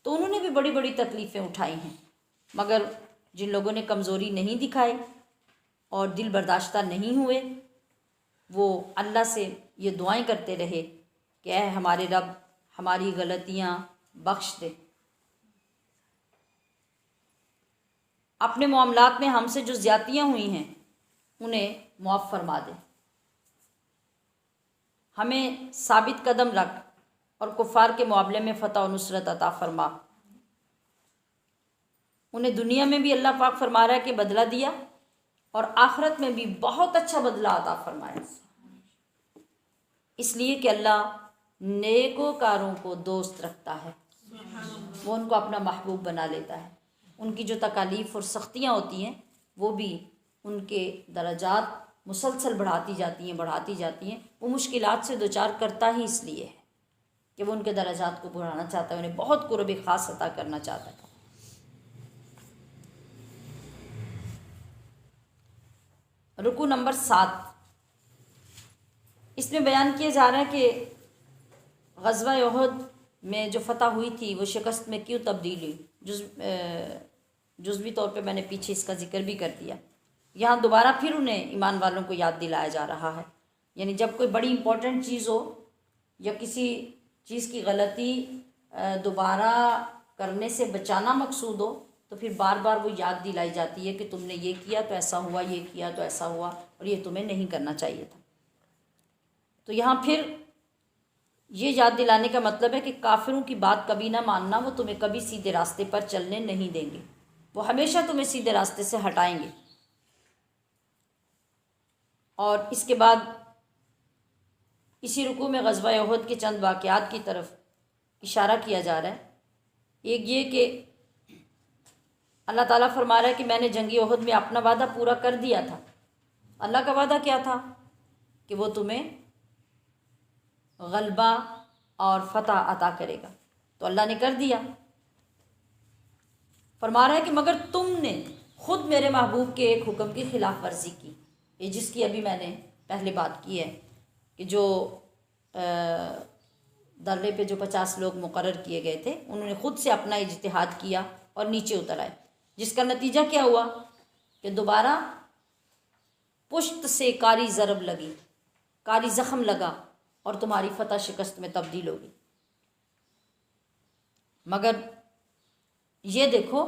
Speaker 1: तो उन्होंने भी बड़ी बड़ी तकलीफ़ें उठाई हैं। मगर जिन लोगों ने कमज़ोरी नहीं दिखाई और दिल बर्दाश्ता नहीं हुए, वो अल्लाह से ये दुआएं करते रहे कि ऐ हमारे रब हमारी गलतियाँ बख्श दे, अपने मामलात में हमसे जो ज़्यादतियाँ हुई हैं उन्हें मुआफ़ फरमा दे, हमें साबित कदम रख और कुफ़ार के मुकाबले में फ़तह और नुसरत अता फरमा। उन्हें दुनिया में भी अल्लाह पाक फरमा रहा है कि बदला दिया और आखिरत में भी बहुत अच्छा बदला अता फरमाया। इसलिए कि अल्लाह नेकोकारों को दोस्त रखता है, वो उनको अपना महबूब बना लेता है। उनकी जो तकालीफ़ और सख्तियाँ होती हैं वो भी उनके दर्जात मुसलसल बढ़ाती जाती हैं। वो मुश्किलात से दोचार करता ही इसलिए है कि वो उनके दर्जात को बढ़ाना चाहता है, उन्हें बहुत कुर्ब ख़ास अता करना चाहता है। रुकू नंबर 7, इसमें बयान किया जा रहा है कि ग़ज़वा उहद में जो फतह हुई थी वो शिकस्त में क्यों तब्दील हुई। जुज़वी तौर पे मैंने पीछे इसका जिक्र भी कर दिया। यहाँ दोबारा फिर उन्हें ईमान वालों को याद दिलाया जा रहा है। यानी जब कोई बड़ी इम्पोर्टेंट चीज़ हो या किसी चीज़ की गलती दोबारा करने से बचाना मकसूद हो तो फिर बार बार वो याद दिलाई जाती है कि तुमने ये किया तो ऐसा हुआ, ये किया तो ऐसा हुआ, और ये तुम्हें नहीं करना चाहिए था। तो यहाँ फिर ये याद दिलाने का मतलब है कि काफिरों की बात कभी ना मानना, वो तुम्हें कभी सीधे रास्ते पर चलने नहीं देंगे, वो हमेशा तुम्हें सीधे रास्ते से हटाएंगे। और इसके बाद इसी रुकू में ग़ज़वा उहद के चंद वाक़यात की तरफ इशारा किया जा रहा है। एक ये कि अल्लाह ताला फरमा रहा है कि मैंने जंगी उहद में अपना वादा पूरा कर दिया था। अल्लाह का वादा क्या था कि वो तुम्हें गलबा और फतह अता करेगा, तो अल्लाह ने कर दिया। फरमा रहा है कि मगर तुमने खुद मेरे महबूब के एक हुक्म की खिलाफ वर्जी की, ये जिसकी अभी मैंने पहले बात की है कि जो दर्रे पे जो 50 लोग मुकर्रर किए गए थे उन्होंने खुद से अपना इज्तिहाद किया और नीचे उतर आए, जिसका नतीजा क्या हुआ कि दोबारा पुश्त से कारी ज़रब लगी, कारी ज़ख़म लगा और तुम्हारी फतह शिकस्त में तब्दील होगी। मगर ये देखो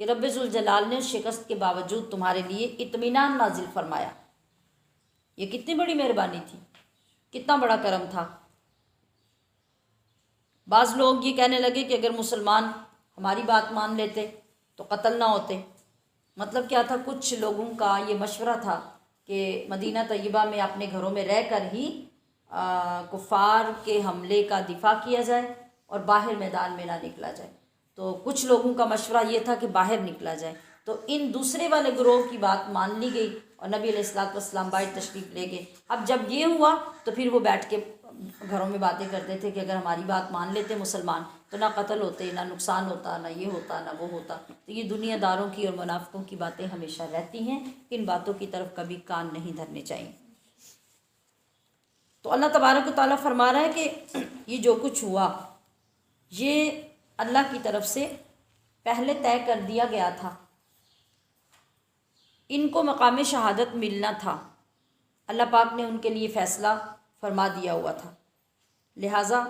Speaker 1: कि रब्बे ज़ुल जलाल ने शिकस्त के बावजूद तुम्हारे लिए इत्मीनान नाजिल फरमाया। ये कितनी बड़ी मेहरबानी थी, कितना बड़ा करम था। बाज़ लोग ये कहने लगे कि अगर मुसलमान हमारी बात मान लेते तो कत्ल ना होते। मतलब क्या था, कुछ लोगों का ये मशवरा था कि मदीना तय्यबा में अपने घरों में रहकर ही कुफ़ार के हमले का दिफा किया जाए और बाहर मैदान में ना निकला जाए। तो कुछ लोगों का मशवरा ये था कि बाहर निकला जाए। तो इन दूसरे वाले ग्रोह की बात मान ली गई और नबी अलैहिस्सलाम बाहर तशरीफ़ ले गए। अब जब ये हुआ तो फिर वो बैठ के घरों में बातें करते थे कि अगर हमारी बात मान लेते मुसलमान तो ना कत्ल होते, ना नुकसान होता, ना ये होता, ना वो होता। तो ये दुनियादारों की और मुनाफिकों की बातें हमेशा रहती हैं, इन बातों की तरफ कभी कान नहीं धरने चाहिए। तो अल्लाह तबारक व तआला फरमा रहा है कि ये जो कुछ हुआ ये अल्लाह की तरफ से पहले तय कर दिया गया था, इनको मकाम शहादत मिलना था, अल्लाह पाक ने उनके लिए फ़ैसला फरमा दिया हुआ था। लिहाजा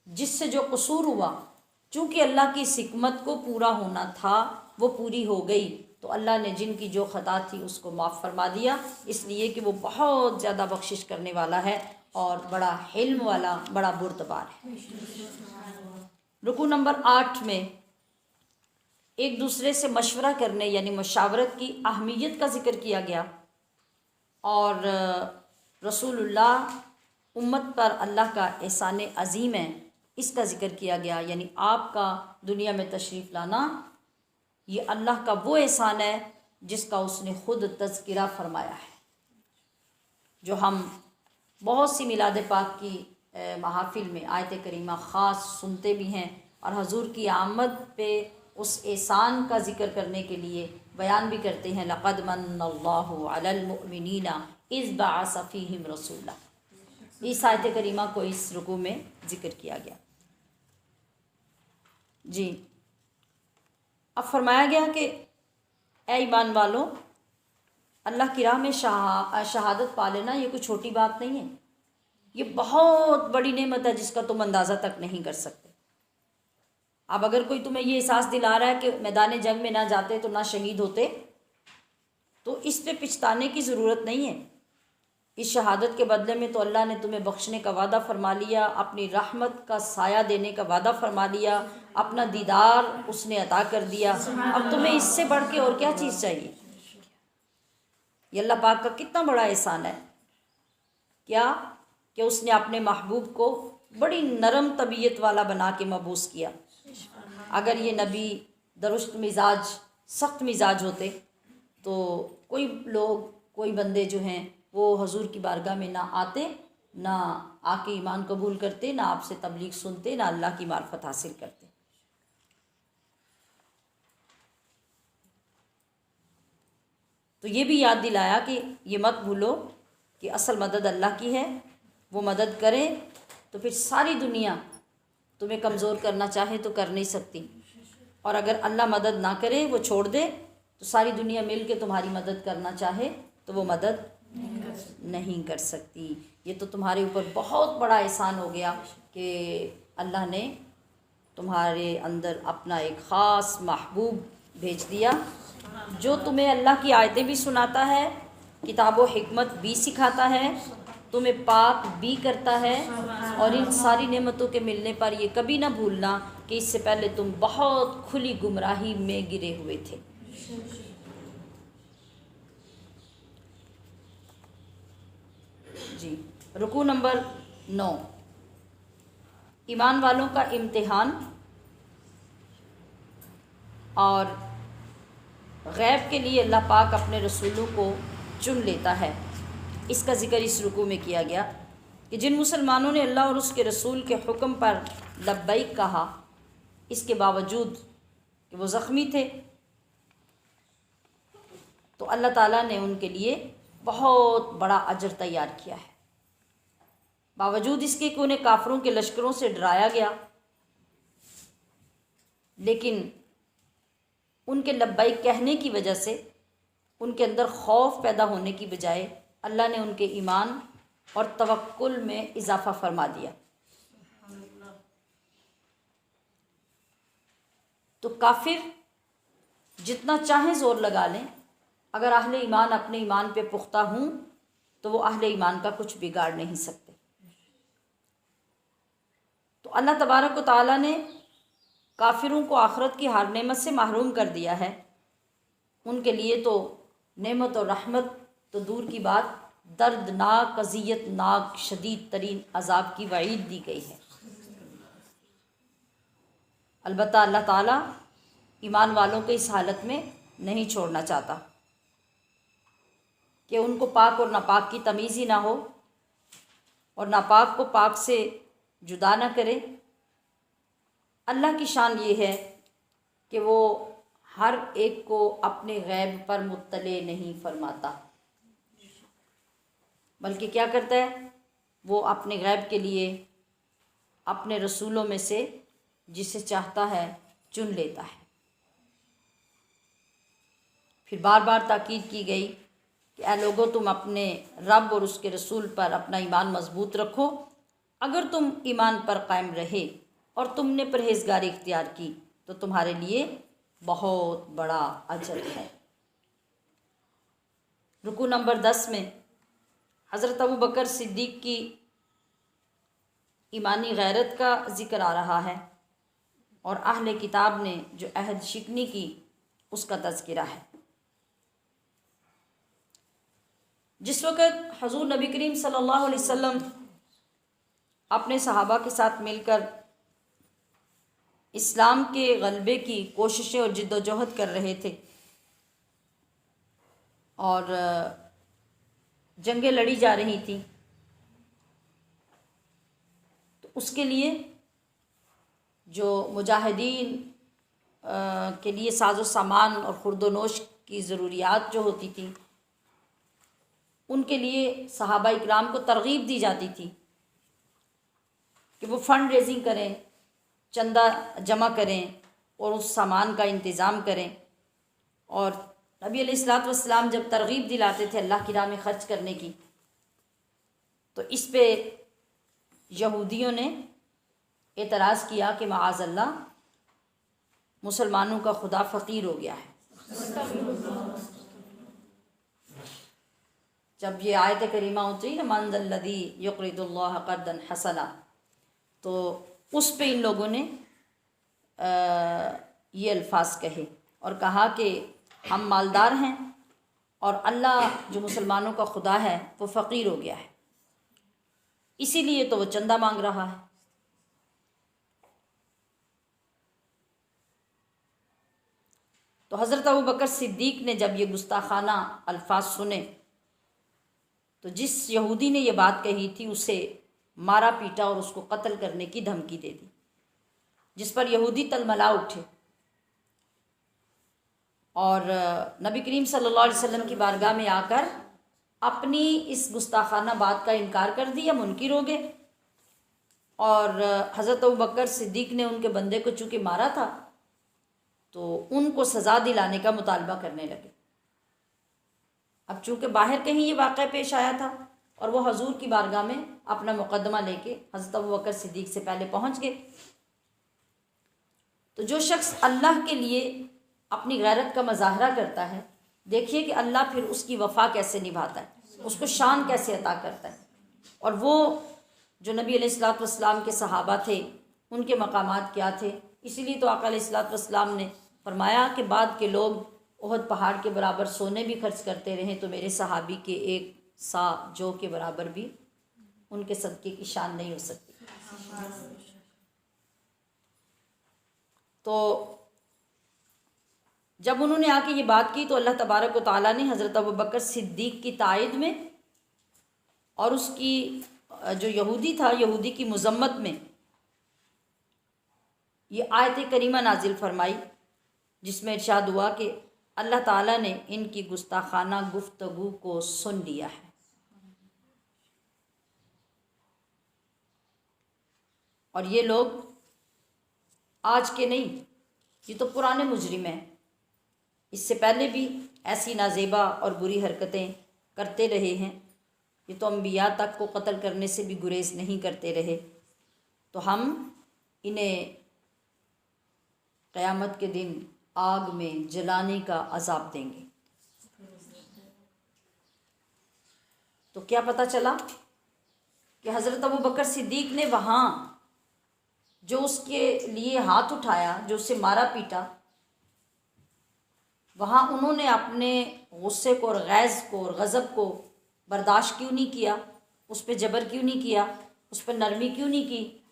Speaker 1: जिससे जो कसूर हुआ, चूँकि अल्लाह की हिकमत को पूरा होना था वो पूरी हो गई, तो अल्लाह ने जिनकी जो ख़ता थी उसको माफ़ फरमा दिया, इसलिए कि वो बहुत ज़्यादा बख्शिश करने वाला है और बड़ा हिल्म वाला, बड़ा बुर्दबार है। रुकू नंबर 8 में एक दूसरे से मशवरा करने यानी मुशावरत की अहमियत का ज़िक्र किया गया और रसूलुल्लाह उम्मत पर अल्लाह का एहसान अज़ीम है इसका ज़िक्र किया गया। यानी आपका दुनिया में तशरीफ़ लाना ये अल्लाह का वो एहसान है जिसका उसने ख़ुद तज़किरा फरमाया है। जो हम बहुत सी मिलाद पाक की महाफिल में आयत करीमा ख़ास सुनते भी हैं और हजूर की आमद पे उस एहसान का ज़िक्र करने के लिए बयान भी करते हैं। लक़द मन्नल्लाहु अलल मुअमिनीना इज़ बअस फ़ीहिम रसूला। इस आयत करीमा को इस रुकू में ज़िक्र किया गया। जी, अब फरमाया गया कि ए ईमान वालों, अल्लाह की राह में शहादत पा लेना ये कोई छोटी बात नहीं है, ये बहुत बड़ी नेमत है जिसका तुम अंदाज़ा तक नहीं कर सकते। अब अगर कोई तुम्हें ये एहसास दिला रहा है कि मैदान जंग में ना जाते तो ना शहीद होते, तो इस पे पछताने की ज़रूरत नहीं है। इस शहादत के बदले में तो अल्लाह ने तुम्हें बख्शने का वादा फरमा लिया, अपनी रहमत का साया देने का वादा फरमा लिया, अपना दीदार उसने अता कर दिया। अब तुम्हें इससे बढ़ के और क्या चीज़ चाहिए। ये अल्लाह पाक का कितना बड़ा एहसान है क्या कि उसने अपने महबूब को बड़ी नरम तबीयत वाला बना के मबूस किया। अगर ये नबी दरुस्त मिजाज, सख्त मिजाज होते तो कोई लोग, कोई बंदे जो हैं वो हजूर की बारगाह में ना आते, ना आके ईमान कबूल करते, ना आपसे तबलीग सुनते, ना अल्लाह की मार्फत हासिल करते। तो ये भी याद दिलाया कि ये मत भूलो कि असल मदद अल्लाह की है, वो मदद करे तो फिर सारी दुनिया तुम्हें कमज़ोर करना चाहे तो कर नहीं सकती, और अगर अल्लाह मदद ना करे, वो छोड़ दे, तो सारी दुनिया मिल के तुम्हारी मदद करना चाहे तो वो मदद नहीं कर सकती। ये तो तुम्हारे ऊपर बहुत बड़ा एहसान हो गया कि अल्लाह ने तुम्हारे अंदर अपना एक ख़ास महबूब भेज दिया, जो तुम्हें अल्लाह की आयतें भी सुनाता है, किताब व हिकमत भी सिखाता है, तुम्हें पाक भी करता है। और इन सारी नेमतों के मिलने पर ये कभी ना भूलना कि इससे पहले तुम बहुत खुली गुमराही में गिरे हुए थे। जी, रुकू नंबर 9, ईमान वालों का इम्तिहान और गैब के लिए अल्लाह पाक अपने रसूलों को चुन लेता है। इसका ज़िक्र इस रुकू में किया गया कि जिन मुसलमानों ने अल्लाह और उसके रसूल के हुक्म पर लब्बैक कहा, इसके बावजूद कि वो ज़ख्मी थे, तो अल्लाह ताला ने उनके लिए बहुत बड़ा अजर तैयार किया है। बावजूद इसके कि उन्हें काफिरों के लश्करों से डराया गया, लेकिन उनके लब्बैक कहने की वजह से उनके अंदर खौफ पैदा होने की बजाय अल्लाह ने उनके ईमान और तवक्कुल में इजाफ़ा फरमा दिया। तो काफिर जितना चाहें ज़ोर लगा लें, अगर अहले ईमान अपने ईमान पे पुख्ता हूँ तो वो अहले ईमान का कुछ बिगाड़ नहीं सकते। तो अल्लाह तबारक व तआला ने काफिरों को आखिरत की हर नेमत से महरूम कर दिया है। उनके लिए तो नेमत और रहमत तो दूर की बात, दर्दनाक, अज़ियतनाक, शदीद तरीन अज़ाब की वईद दी गई है। अलबत्ता अल्लाह ताला ईमान वालों को इस हालत में नहीं छोड़ना चाहता कि उनको पाक और नापाक की तमीज़ ही ना हो और नापाक को पाक से जुदा ना करे। अल्लाह की शान ये है कि वो हर एक को अपने गैब पर मुत्तले नहीं फरमाता, बल्कि क्या करता है, वो अपने गैब के लिए अपने रसूलों में से जिसे चाहता है चुन लेता है। फिर बार बार ताकीद की गई कि ऐ लोगों, तुम अपने रब और उसके रसूल पर अपना ईमान मजबूत रखो। अगर तुम ईमान पर कायम रहे और तुमने परहेज़गारी इख्तियार की तो तुम्हारे लिए बहुत बड़ा अजर है। रुकू नंबर 10 में हज़रत अबू बकर सिद्दीक़ की ईमानी गैरत का ज़िक्र आ रहा है और अहले किताब ने जो अहद शिकनी की उसका तज़किरा है। जिस वक़्त हज़ूर नबी करीम सल्लल्लाहु अलैहि वसल्लम अपने सहाबा के साथ मिलकर इस्लाम के गलबे की कोशिशें और जिद्दोजहद कर रहे थे और जंगें लड़ी जा रही थीं, तो उसके लिए जो मुजाहिदीन के लिए साजो सामान और खुर्दोनोश की ज़रूरियात जो होती थी, उनके लिए सहाबा इकराम को तरगीब दी जाती थी कि वो फ़ंड रेजिंग करें, चंदा जमा करें और उस सामान का इंतज़ाम करें। और नबी अलैहिस्सलातु वस्सलाम जब तरगीब दिलाते थे अल्लाह की राह में ख़र्च करने की, तो इस पे यहूदियों ने एतराज़ किया कि माअज़ल्लाह मुसलमानों का खुदा फ़कीर हो गया है। जब ये आयत करीमा उतरी ना, मन ज़ल्लज़ी युक़रिदुल्लाह क़र्ज़न हसना, तो उस पे इन लोगों ने ये अल्फाज कहे और कहा कि हम मालदार हैं और अल्लाह जो मुसलमानों का खुदा है वो फ़कीर हो गया है, इसीलिए तो वो चंदा मांग रहा है। तो हज़रत अबू बकर सिद्दीक़ ने जब ये गुस्ताखाना अल्फाज सुने तो जिस यहूदी ने ये बात कही थी उसे मारा पीटा और उसको कत्ल करने की धमकी दे दी, जिस पर यहूदी तलमला उठे और नबी करीम सल्लल्लाहु अलैहि वसल्लम की बारगाह में आकर अपनी इस गुस्ताखाना बात का इनकार कर दिया, मुनकिर हो गए। और हज़रत अबू बकर सिद्दीक़ ने उनके बंदे को चूँकि मारा था तो उनको सज़ा दिलाने का मुतालबा करने लगे। अब चूँकि बाहर कहीं ये वाक़या पेश आया था और वो हजूर की बारगाह में अपना मुकदमा लेके हज़रत अबू बकर सिद्दीक़ से पहले पहुँच गए। तो जो शख्स अल्लाह के लिए अपनी गैरत का मज़ाहरा करता है, देखिए कि अल्लाह फिर उसकी वफ़ा कैसे निभाता है, उसको शान कैसे अता करता है। और वो जो नबी अलैहिस्सलातु वस्सलाम के सहाबा थे, उनके मकामात क्या थे। इसीलिए तो आका अलैहिस्सलातु वस्सलाम ने फरमाया कि बाद के लोग ओहद पहाड़ के बराबर सोने भी खर्च करते रहे तो मेरे सहाबी के एक सा जो के बराबर भी उनके सदक़े की शान नहीं हो सकती। तो जब उन्होंने आके ये बात की तो अल्लाह तबारक व तआला ने हज़रत अबू बकर सिद्दीक़ की तायद में और उसकी जो यहूदी था, यहूदी की मज़म्मत में ये आयत करीमा नाजिल फरमाई, जिसमें इरशाद हुआ कि अल्लाह ताला ने इनकी गुस्ताखाना गुफ्तगू को सुन लिया है। और ये लोग आज के नहीं, ये तो पुराने मुजरिम हैं। इससे पहले भी ऐसी नाजेबा और बुरी हरकतें करते रहे हैं। ये तो अम्बिया तक को कत्ल करने से भी गुरेज नहीं करते रहे। तो हम इन्हें क़यामत के दिन आग में जलाने का अज़ाब देंगे। तो क्या पता चला कि हज़रत अबू बकर सिद्दीक़ ने वहाँ जो उसके लिए हाथ उठाया, जो उसे मारा पीटा, वहाँ उन्होंने अपने गुस्से को और गैज़ को और गज़ब को बर्दाश्त क्यों नहीं किया, उस पर जबर क्यों नहीं किया, उस पर नरमी क्यों नहीं की।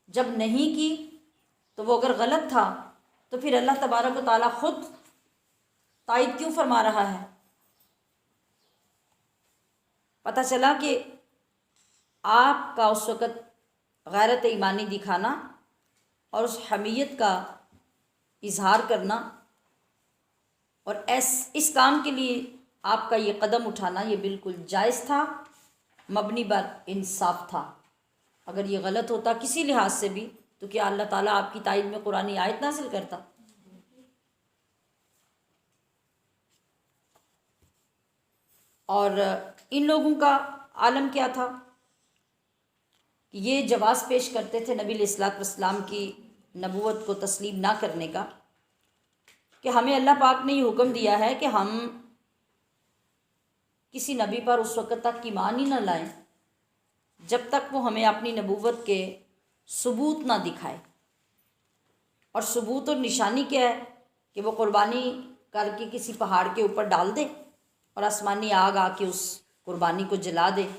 Speaker 1: जब नहीं की तो वो अगर गलत था तो फिर अल्लाह तबारक व तआला ख़ुद तायद क्यों फरमा रहा है। पता चला कि आपका उस वक़्त गैरत ईमानी दिखाना और उस हमीयत का इजहार करना और इस काम के लिए आपका ये कदम उठाना ये बिल्कुल जायज़ था, मबनी बर इंसाफ था। अगर ये गलत होता किसी लिहाज से भी तो क्या अल्लाह ताला आपकी तायद में कुरानी आयत नाज़िल करता। और इन लोगों का आलम क्या था कि ये जवाज़ पेश करते थे नबी अलैहिस्सलातु वस्सलाम की नबूवत को तस्लीम ना करने का, कि हमें अल्लाह पाक ने ये हुक्म दिया है कि हम किसी नबी पर उस वक़्त तक ईमान ही न लाएं जब तक वो हमें अपनी नबूवत के सबूत ना दिखाए। और सबूत और निशानी क्या है कि वो कुर्बानी करके किसी पहाड़ के ऊपर डाल दे और आसमानी आग आके उस कुर्बानी को जला दे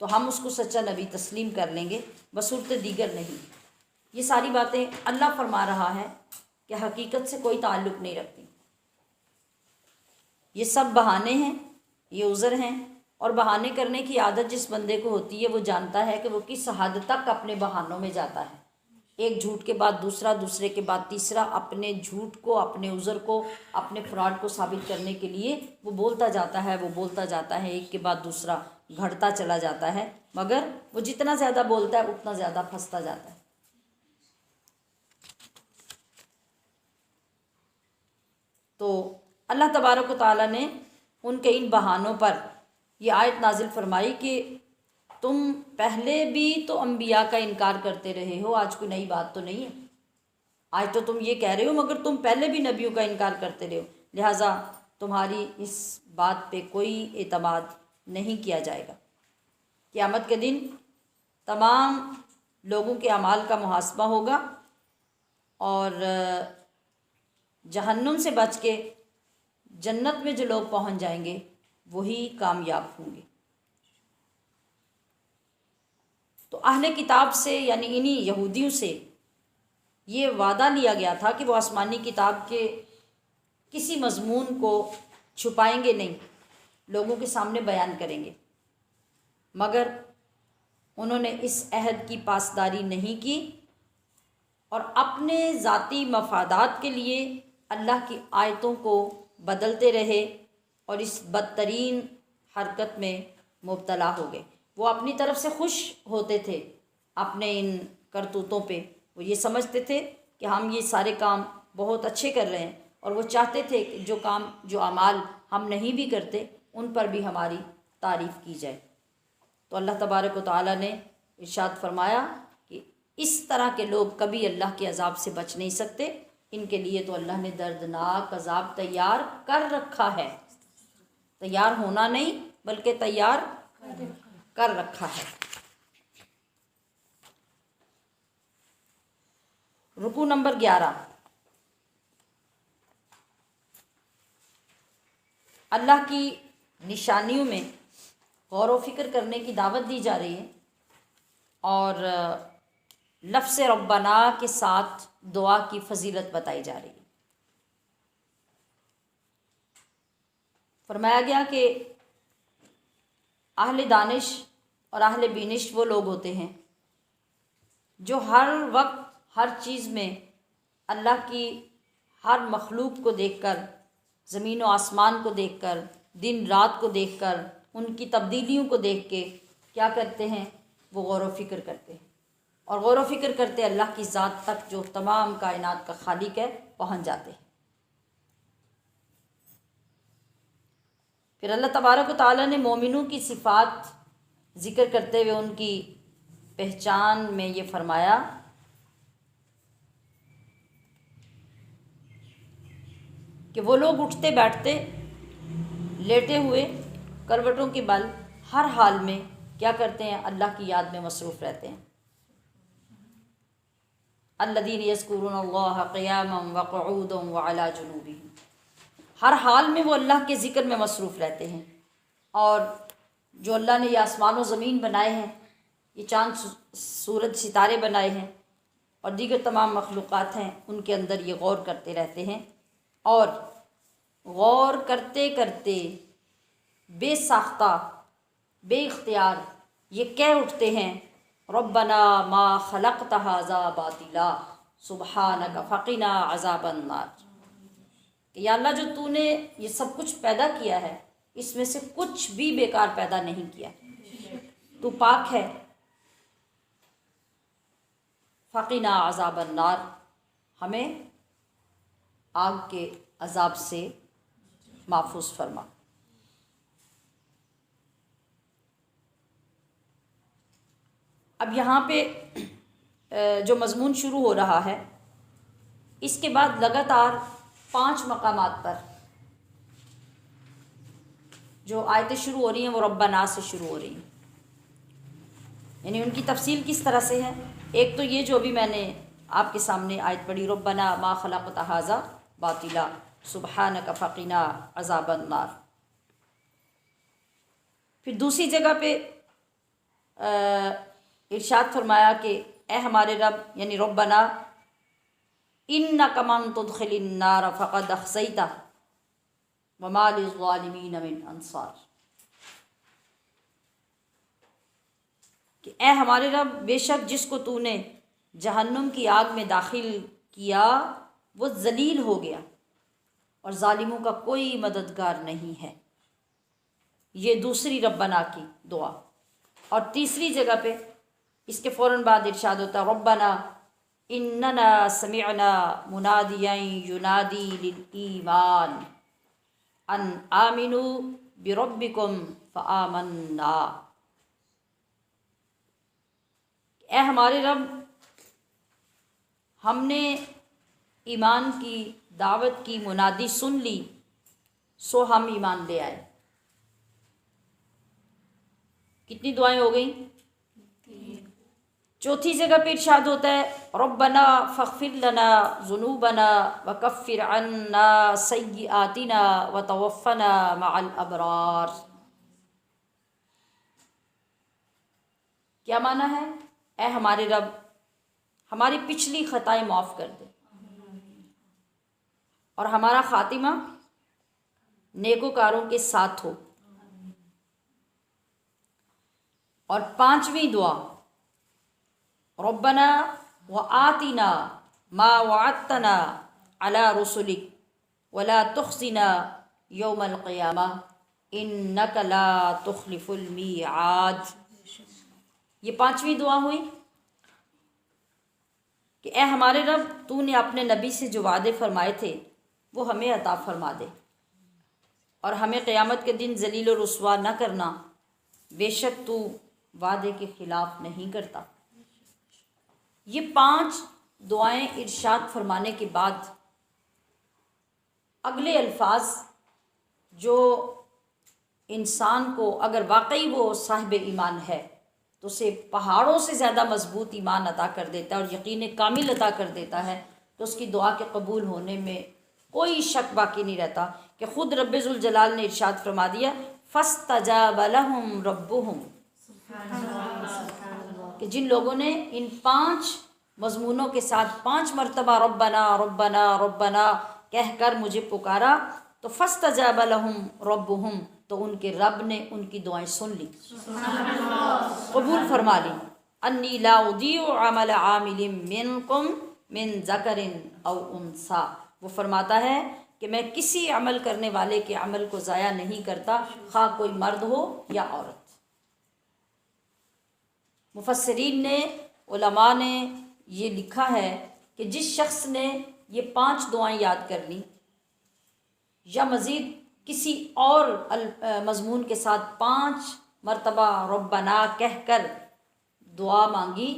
Speaker 1: तो हम उसको सच्चा नबी तस्लीम कर लेंगे, बसूरत दीगर नहीं। ये सारी बातें अल्लाह फरमा रहा है कि हकीकत से कोई ताल्लुक़ नहीं रखती। ये सब बहाने हैं, ये उज़र हैं। और बहाने करने की आदत जिस बंदे को होती है वो जानता है कि वो किस हद तक अपने बहानों में जाता है। एक झूठ के बाद दूसरा, दूसरे के बाद तीसरा, अपने झूठ को, अपने उज़र को, अपने फ्रॉड को साबित करने के लिए वो बोलता जाता है, वो बोलता जाता है, एक के बाद दूसरा घटता चला जाता है। मगर वो जितना ज़्यादा बोलता है उतना ज़्यादा फंसता जाता है। तो अल्लाह तबारक व तआला ने उनके इन बहानों पर यह आयत नाजिल फरमाई कि तुम पहले भी तो अम्बिया का इनकार करते रहे हो, आज कोई नई बात तो नहीं है। आज तो तुम ये कह रहे हो मगर तुम पहले भी नबियों का इनकार करते रहे हो, लिहाजा तुम्हारी इस बात पे कोई एतमाद नहीं किया जाएगा। क़यामत के दिन तमाम लोगों के अमाल का मुहासबा होगा और जहन्नुम से बच के जन्नत में जो लोग पहुंच जाएंगे वही कामयाब होंगे। तो अहले किताब से यानी इन्हीं यहूदियों से ये वादा लिया गया था कि वो आसमानी किताब के किसी मज़मून को छुपाएंगे नहीं, लोगों के सामने बयान करेंगे। मगर उन्होंने इस अहद की पासदारी नहीं की और अपने ज़ाती मफादात के लिए अल्लाह की आयतों को बदलते रहे और इस बदतरीन हरकत में मुब्तला हो गए। वो अपनी तरफ से खुश होते थे अपने इन करतूतों पे। वो ये समझते थे कि हम ये सारे काम बहुत अच्छे कर रहे हैं, और वो चाहते थे कि जो अमाल हम नहीं भी करते उन पर भी हमारी तारीफ़ की जाए। तो अल्लाह तबारक व तआला ने इरशाद फरमाया कि इस तरह के लोग कभी अल्लाह के अज़ाब से बच नहीं सकते। इनके लिए तो अल्लाह ने दर्दनाक अज़ाब तैयार कर रखा है। तैयार होना नहीं बल्कि तैयार कर रखा है। रुकू नंबर 11। अल्लाह की निशानियों में गौर व फिक्र करने की दावत दी जा रही है, और लफ्ज़ रब्बना के साथ दुआ की फजीलत बताई जा रही है। फरमाया गया कि अहले दानिश और अहले बीनिश वो लोग होते हैं जो हर वक्त हर चीज़ में अल्लाह की हर मखलूक को देखकर, ज़मीन व आसमान को देखकर, दिन रात को देखकर, उनकी तब्दीलियों को देख के क्या करते हैं, वो गौर व फिक्र करते हैं। और गौर व फिक्र करते अल्लाह की ज़ात तक जो तमाम कायनात का खालिक है पहुँच जाते हैं। फिर अल्लाह तबारक व तआला ने मोमिनों की सिफ़ात ज़िक्र करते हुए उनकी पहचान में ये फरमाया कि वो लोग उठते बैठते, लेटे हुए, करवटों के बल, हर हाल में क्या करते हैं, अल्लाह की याद में मसरूफ़ रहते हैं। अल्लज़ीन यज़्कुरूनल्लाह क़ियामन व क़ुऊदन व अला जुनूबिहिम, हर हाल में वो अल्लाह के ज़िक्र में मसरूफ़ रहते हैं। और जो अल्लाह ने ये आसमान व ज़मीन बनाए हैं, ये चाँद सूरज सितारे बनाए हैं और दीगर तमाम मखलूक़ात हैं, उनके अंदर ये गौर करते रहते हैं। और गौर करते करते बेसाख्ता बेइख्तियार ये कह उठते हैं, रब्बना मा खलक़्त हाज़ा बातिला सुब्हानक फ़क़िना अज़ाबन नार, या अल्लाह जो तूने ये सब कुछ पैदा किया है इसमें से कुछ भी बेकार पैदा नहीं किया, तू पाक है। फ़क़िना अज़ाबन नार, हमें आग के अज़ाब से महफूज फरमा। अब यहाँ पे जो मज़मून शुरू हो रहा है, इसके बाद लगातार 5 मकामात पर जो आयतें शुरू हो रही हैं वो रब्बना से शुरू हो रही हैं। यानी उनकी तफसील किस तरह से है, एक तो ये जो अभी मैंने आपके सामने आयत पढ़ी, रब्बना मा खलक़्त हाज़ा बातिला सुब्हानक फ़क़िना अज़ाबन नार। फिर दूसरी जगह पे इरशाद फरमाया कि ए हमारे रब, यानी रब्बना इन्नका मन तुदखिलिन नार फ़क़द अख़ज़ैता व मा लिज़्ज़ालिमीन मिन अंसार, कि ए हमारे रब, बेशक जिसको तूने जहन्नुम की आग में दाखिल किया वो ज़लील हो गया और ज़ालिमों का कोई मददगार नहीं है। ये दूसरी रब्बना की दुआ। और तीसरी जगह पे इसके फ़ौरन बाद इरशाद होता है, रब्बना इन्नना समिअना मुनादियन युनादी लिल ईमान अन आमिनू बिरब्बिकुम फ़आमन्ना, ए हमारे रब, हमने ईमान की दावत की मुनादी सुन ली, सो हम ईमान ले आए। कितनी दुआएं हो गई? चौथी जगह पे इरशाद होता है, रब्बना फ़ग़फ़िर लना ज़ुनूबना व कफ़्फ़िर अन्ना सय्यिआतिना व तवफ़्फ़ना मअल अबरार। क्या माना है? ए हमारे रब, हमारी पिछली ख़ताएं माफ़ कर दे और हमारा ख़ातिमा नेकोकारों के साथ हो। और 5वीं दुआ, रब्बना व आतिना मा वअदतना अला रुसुलिक वला तुख्ज़िना यौमल क़ियामा इन्नका ला तुख़्लिफ़ुल मीआद। ये 5वीं दुआ हुई कि ए हमारे रब, तूने अपने नबी से जो वादे फरमाए थे वो हमें अता फरमा दे और हमें क़यामत के दिन ज़लील और रुस्वा न करना, बेशक तू वादे के ख़िलाफ़ नहीं करता। ये 5 दुआएं इरशाद फरमाने के बाद अगले अल्फाज जो इंसान को, अगर वाकई वो साहिब ईमान है, तो उसे पहाड़ों से ज़्यादा मजबूत ईमान अता कर देता है और यकीन कामिल अता कर देता है, तो उसकी दुआ के कबूल होने में कोई शक बाकी नहीं रहता कि ख़ुद रब्बुल जलाल ने इरशाद फरमा दिया फस्तजाब लहुम रब्बुहुम, कि जिन लोगों ने इन 5 मज़मूनों के साथ 5 मरतबा रब्बना रब्बना रब्बना कहकर मुझे पुकारा, तो फस्तजाब लहुम रब्बुहुम, तो उनके रब ने उनकी दुआएं सुन ली, कबूल फरमा ली। अन्नी ला उदीउ अमल आमिलिम मिनकुम मिन ज़करिन औ उन्सा, वो फरमाता है कि मैं किसी अमल करने वाले के अमल को ज़ाया नहीं करता, खा कोई मर्द हो या औरत। मुफस्सिरीन ने, उलमा ने ये लिखा है कि जिस शख्स ने ये 5 दुआएं याद कर ली या मज़ीद किसी और मज़मून के साथ 5 मरतबा रब्बना कहकर दुआ मांगी,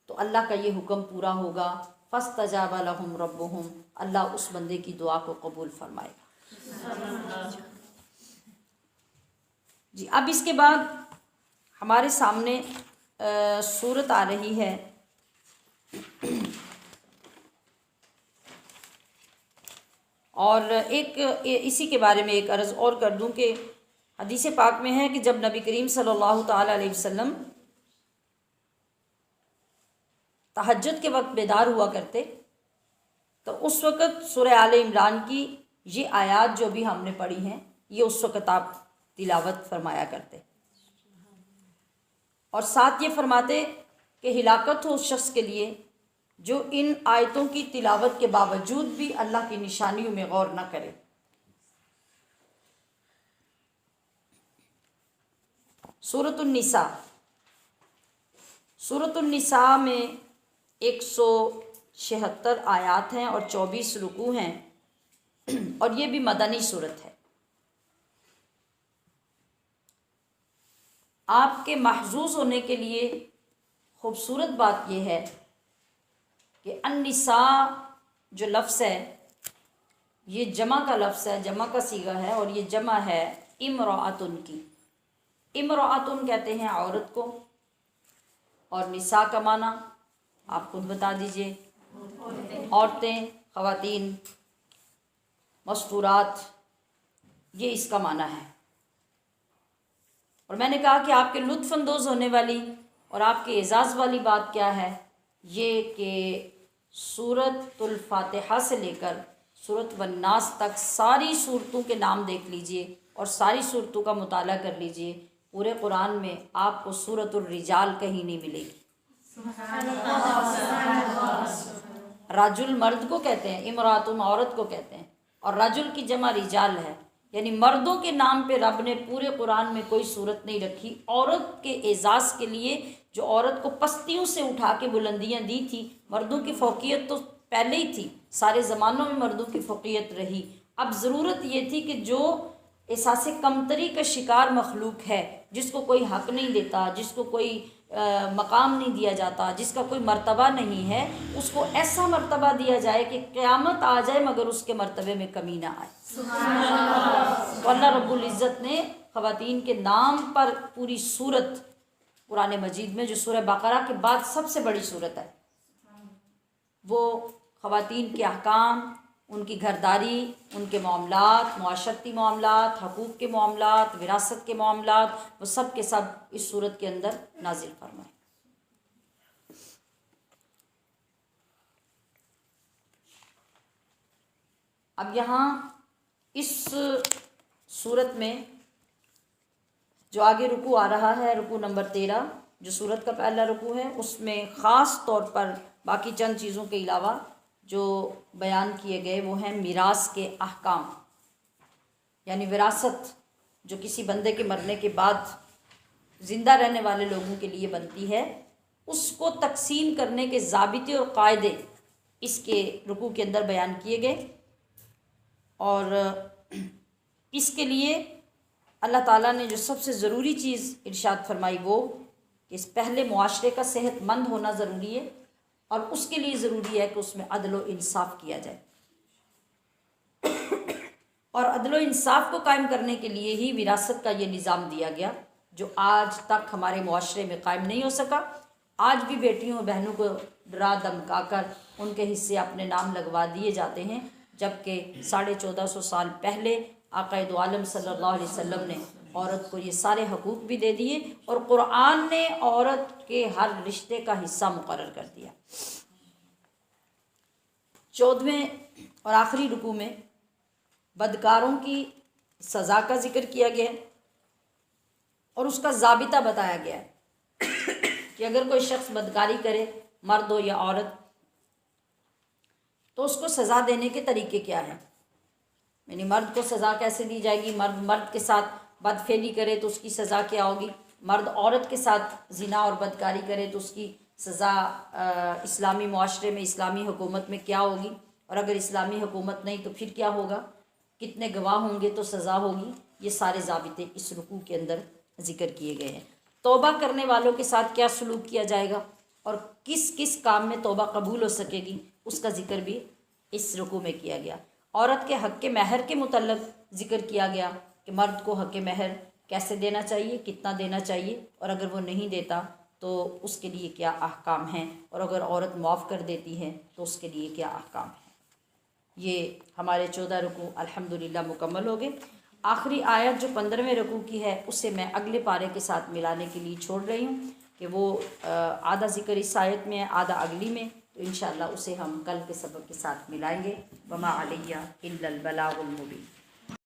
Speaker 1: तो अल्लाह का ये हुक्म पूरा होगा, फस्तजाब लहुम रब्बुहुम, अल्लाह उस बंदे की दुआ को कबूल फरमाएगा। जी, अब इसके बाद हमारे सामने सूरत आ रही है और एक इसी के बारे में एक अर्ज़ और कर दूं कि हदीस पाक में है कि जब नबी करीम सल्लल्लाहु ताला अलैहि वसल्लम तहज्जुद के वक्त बेदार हुआ करते, तो उस वक़्त सूरह आले इमरान की ये आयत जो भी हमने पढ़ी हैं, ये उस वक़्त आप तिलावत फरमाया करते और साथ ये फरमाते कि हिलाकत हो उस शख्स के लिए जो इन आयतों की तिलावत के बावजूद भी अल्लाह की निशानियों में गौर न करे। सूरतुन निसा, सूरतुन निसा में 176 आयात हैं और 24 रुकू हैं और ये भी मदनी सूरत है। आपके महजूज होने के लिए खूबसूरत बात यह है कि अन्निसा जो लफ्ज़ है ये जमा का लफ्ज़ है, जमा का सीगा है और ये जमा है इमराअतुन की। इमराअतुन कहते हैं औरत को और निसा का माना आप खुद बता दीजिए। औरतें, ख़वातीन, मस्तूरात, ये इसका माना है। और मैंने कहा कि आपके लुत्फ़अंदोज़ होने वाली और आपके एजाज़ वाली बात क्या है, ये कि सूरतुल फातिहा से लेकर सूरत वन्नास तक सारी सूरतों के नाम देख लीजिए और सारी सूरतों का मुताला कर लीजिए। पूरे कुरान में आपको सूरतुल रिजाल कहीं नहीं मिलेगी। राजुल मर्द को कहते हैं, इमरातुन औरत को कहते हैं और राजुल की जमा रिजाल है, यानी मर्दों के नाम पे रब ने पूरे कुरान में कोई सूरत नहीं रखी। औरत के एजाज़ के लिए जो औरत को पस्तियों से उठा के बुलंदियाँ दी थी, मर्दों की फ़ौक़ियत तो पहले ही थी, सारे ज़मानों में मर्दों की फ़ौक़ियत रही। अब ज़रूरत ये थी कि जो एहसास कमतरी का शिकार मखलूक है, जिसको कोई हक़ नहीं देता, जिसको कोई मकाम नहीं दिया जाता, जिसका कोई मर्तबा नहीं है, उसको ऐसा मर्तबा दिया जाए कि क़यामत आ जाए मगर उसके मर्तबे में कमी ना आए। तो अल्लाह रब्बुल इज़्ज़त ने ख़वातीन के नाम पर पूरी सूरत कुरान मजीद में, जो सूरह बकरा के बाद सबसे बड़ी सूरत है, वो ख़वातीन के अहकाम, उनकी घरदारी, उनके मामलात, मुआशरती मामलात, हकूक़ के मामलात, विरासत के मामलात, वो सब के सब इस सूरत के अंदर नाजिल फरमाए। अब यहाँ इस सूरत में जो आगे रुकू आ रहा है, रुकू नंबर 13, जो सूरत का पहला रुकू है, उसमें ख़ास तौर पर बाकी चंद चीज़ों के अलावा जो बयान किए गए वो हैं मिरास के अहकाम, यानी विरासत जो किसी बंदे के मरने के बाद ज़िंदा रहने वाले लोगों के लिए बनती है, उसको तकसीम करने के ज़ाबिते और कायदे इसके रुकू के अंदर बयान किए गए। और इसके लिए अल्लाह ताला ने जो सबसे ज़रूरी चीज़ इरशाद फरमाई वो कि इस पहले मुआशरे का सेहतमंद होना ज़रूरी है, और उसके लिए ज़रूरी है कि उसमें अदल व इंसाफ किया जाए। और अदल व इंसाफ को कायम करने के लिए ही विरासत का ये निज़ाम दिया गया, जो आज तक हमारे मुआशरे में कायम नहीं हो सका। आज भी बेटियों और बहनों को डरा धमकाकर उनके हिस्से अपने नाम लगवा दिए जाते हैं, जबकि 1450 साल पहले आक़ाए दो आलम सल्लल्लाहु अलैहि वसल्लम ने औरत को ये सारे हकूक़ भी दे दिए, और कुरान ने औरत के हर रिश्ते का हिस्सा मुकर्रर कर दिया। 14वें और आखिरी रुकू में बदकारों की सज़ा का जिक्र किया गया है, और उसका ज़ाबिता बताया गया है कि अगर कोई शख्स बदकारी करे, मर्द हो या औरत, तो उसको सज़ा देने के तरीके क्या हैं। यानी मर्द को सज़ा कैसे दी जाएगी, मर्द के साथ बदफेली करे तो उसकी सज़ा क्या होगी, मर्द औरत के साथ ज़िना और बदकारी करे तो उसकी सज़ा इस्लामी मुआशरे में, इस्लामी हुकूमत में क्या होगी, और अगर इस्लामी हुकूमत नहीं तो फिर क्या होगा, कितने गवाह होंगे तो सज़ा होगी। ये सारे ज़ाबिते इस रुकू के अंदर ज़िक्र किए गए हैं। तौबा करने वालों के साथ क्या सलूक किया जाएगा और किस किस काम में तौबा कबूल हो सकेगी, उसका ज़िक्र भी इस रुकू में किया गया। औरत के हक़ महर के मुतल्लक़ ज़िक्र किया गया कि मर्द को हक़ महर कैसे देना चाहिए, कितना देना चाहिए, और अगर वो नहीं देता तो उसके लिए क्या अहकाम हैं, और अगर औरत माफ़ कर देती है तो उसके लिए क्या अहकाम हैं। ये हमारे 14 रुकू अल्हम्दुलिल्लाह मुकम्मल हो गए। आखिरी आयत जो 15वें रुकू की है उसे मैं अगले पारे के साथ मिलाने के लिए छोड़ रही हूँ कि वो आधा ज़िक्र इस आयत में है, आधा अगली में, तो इंशाअल्लाह उसे हम कल के सबक के साथ मिलाएंगे। वमा अलैया इल्लल बलागुल मुबीन।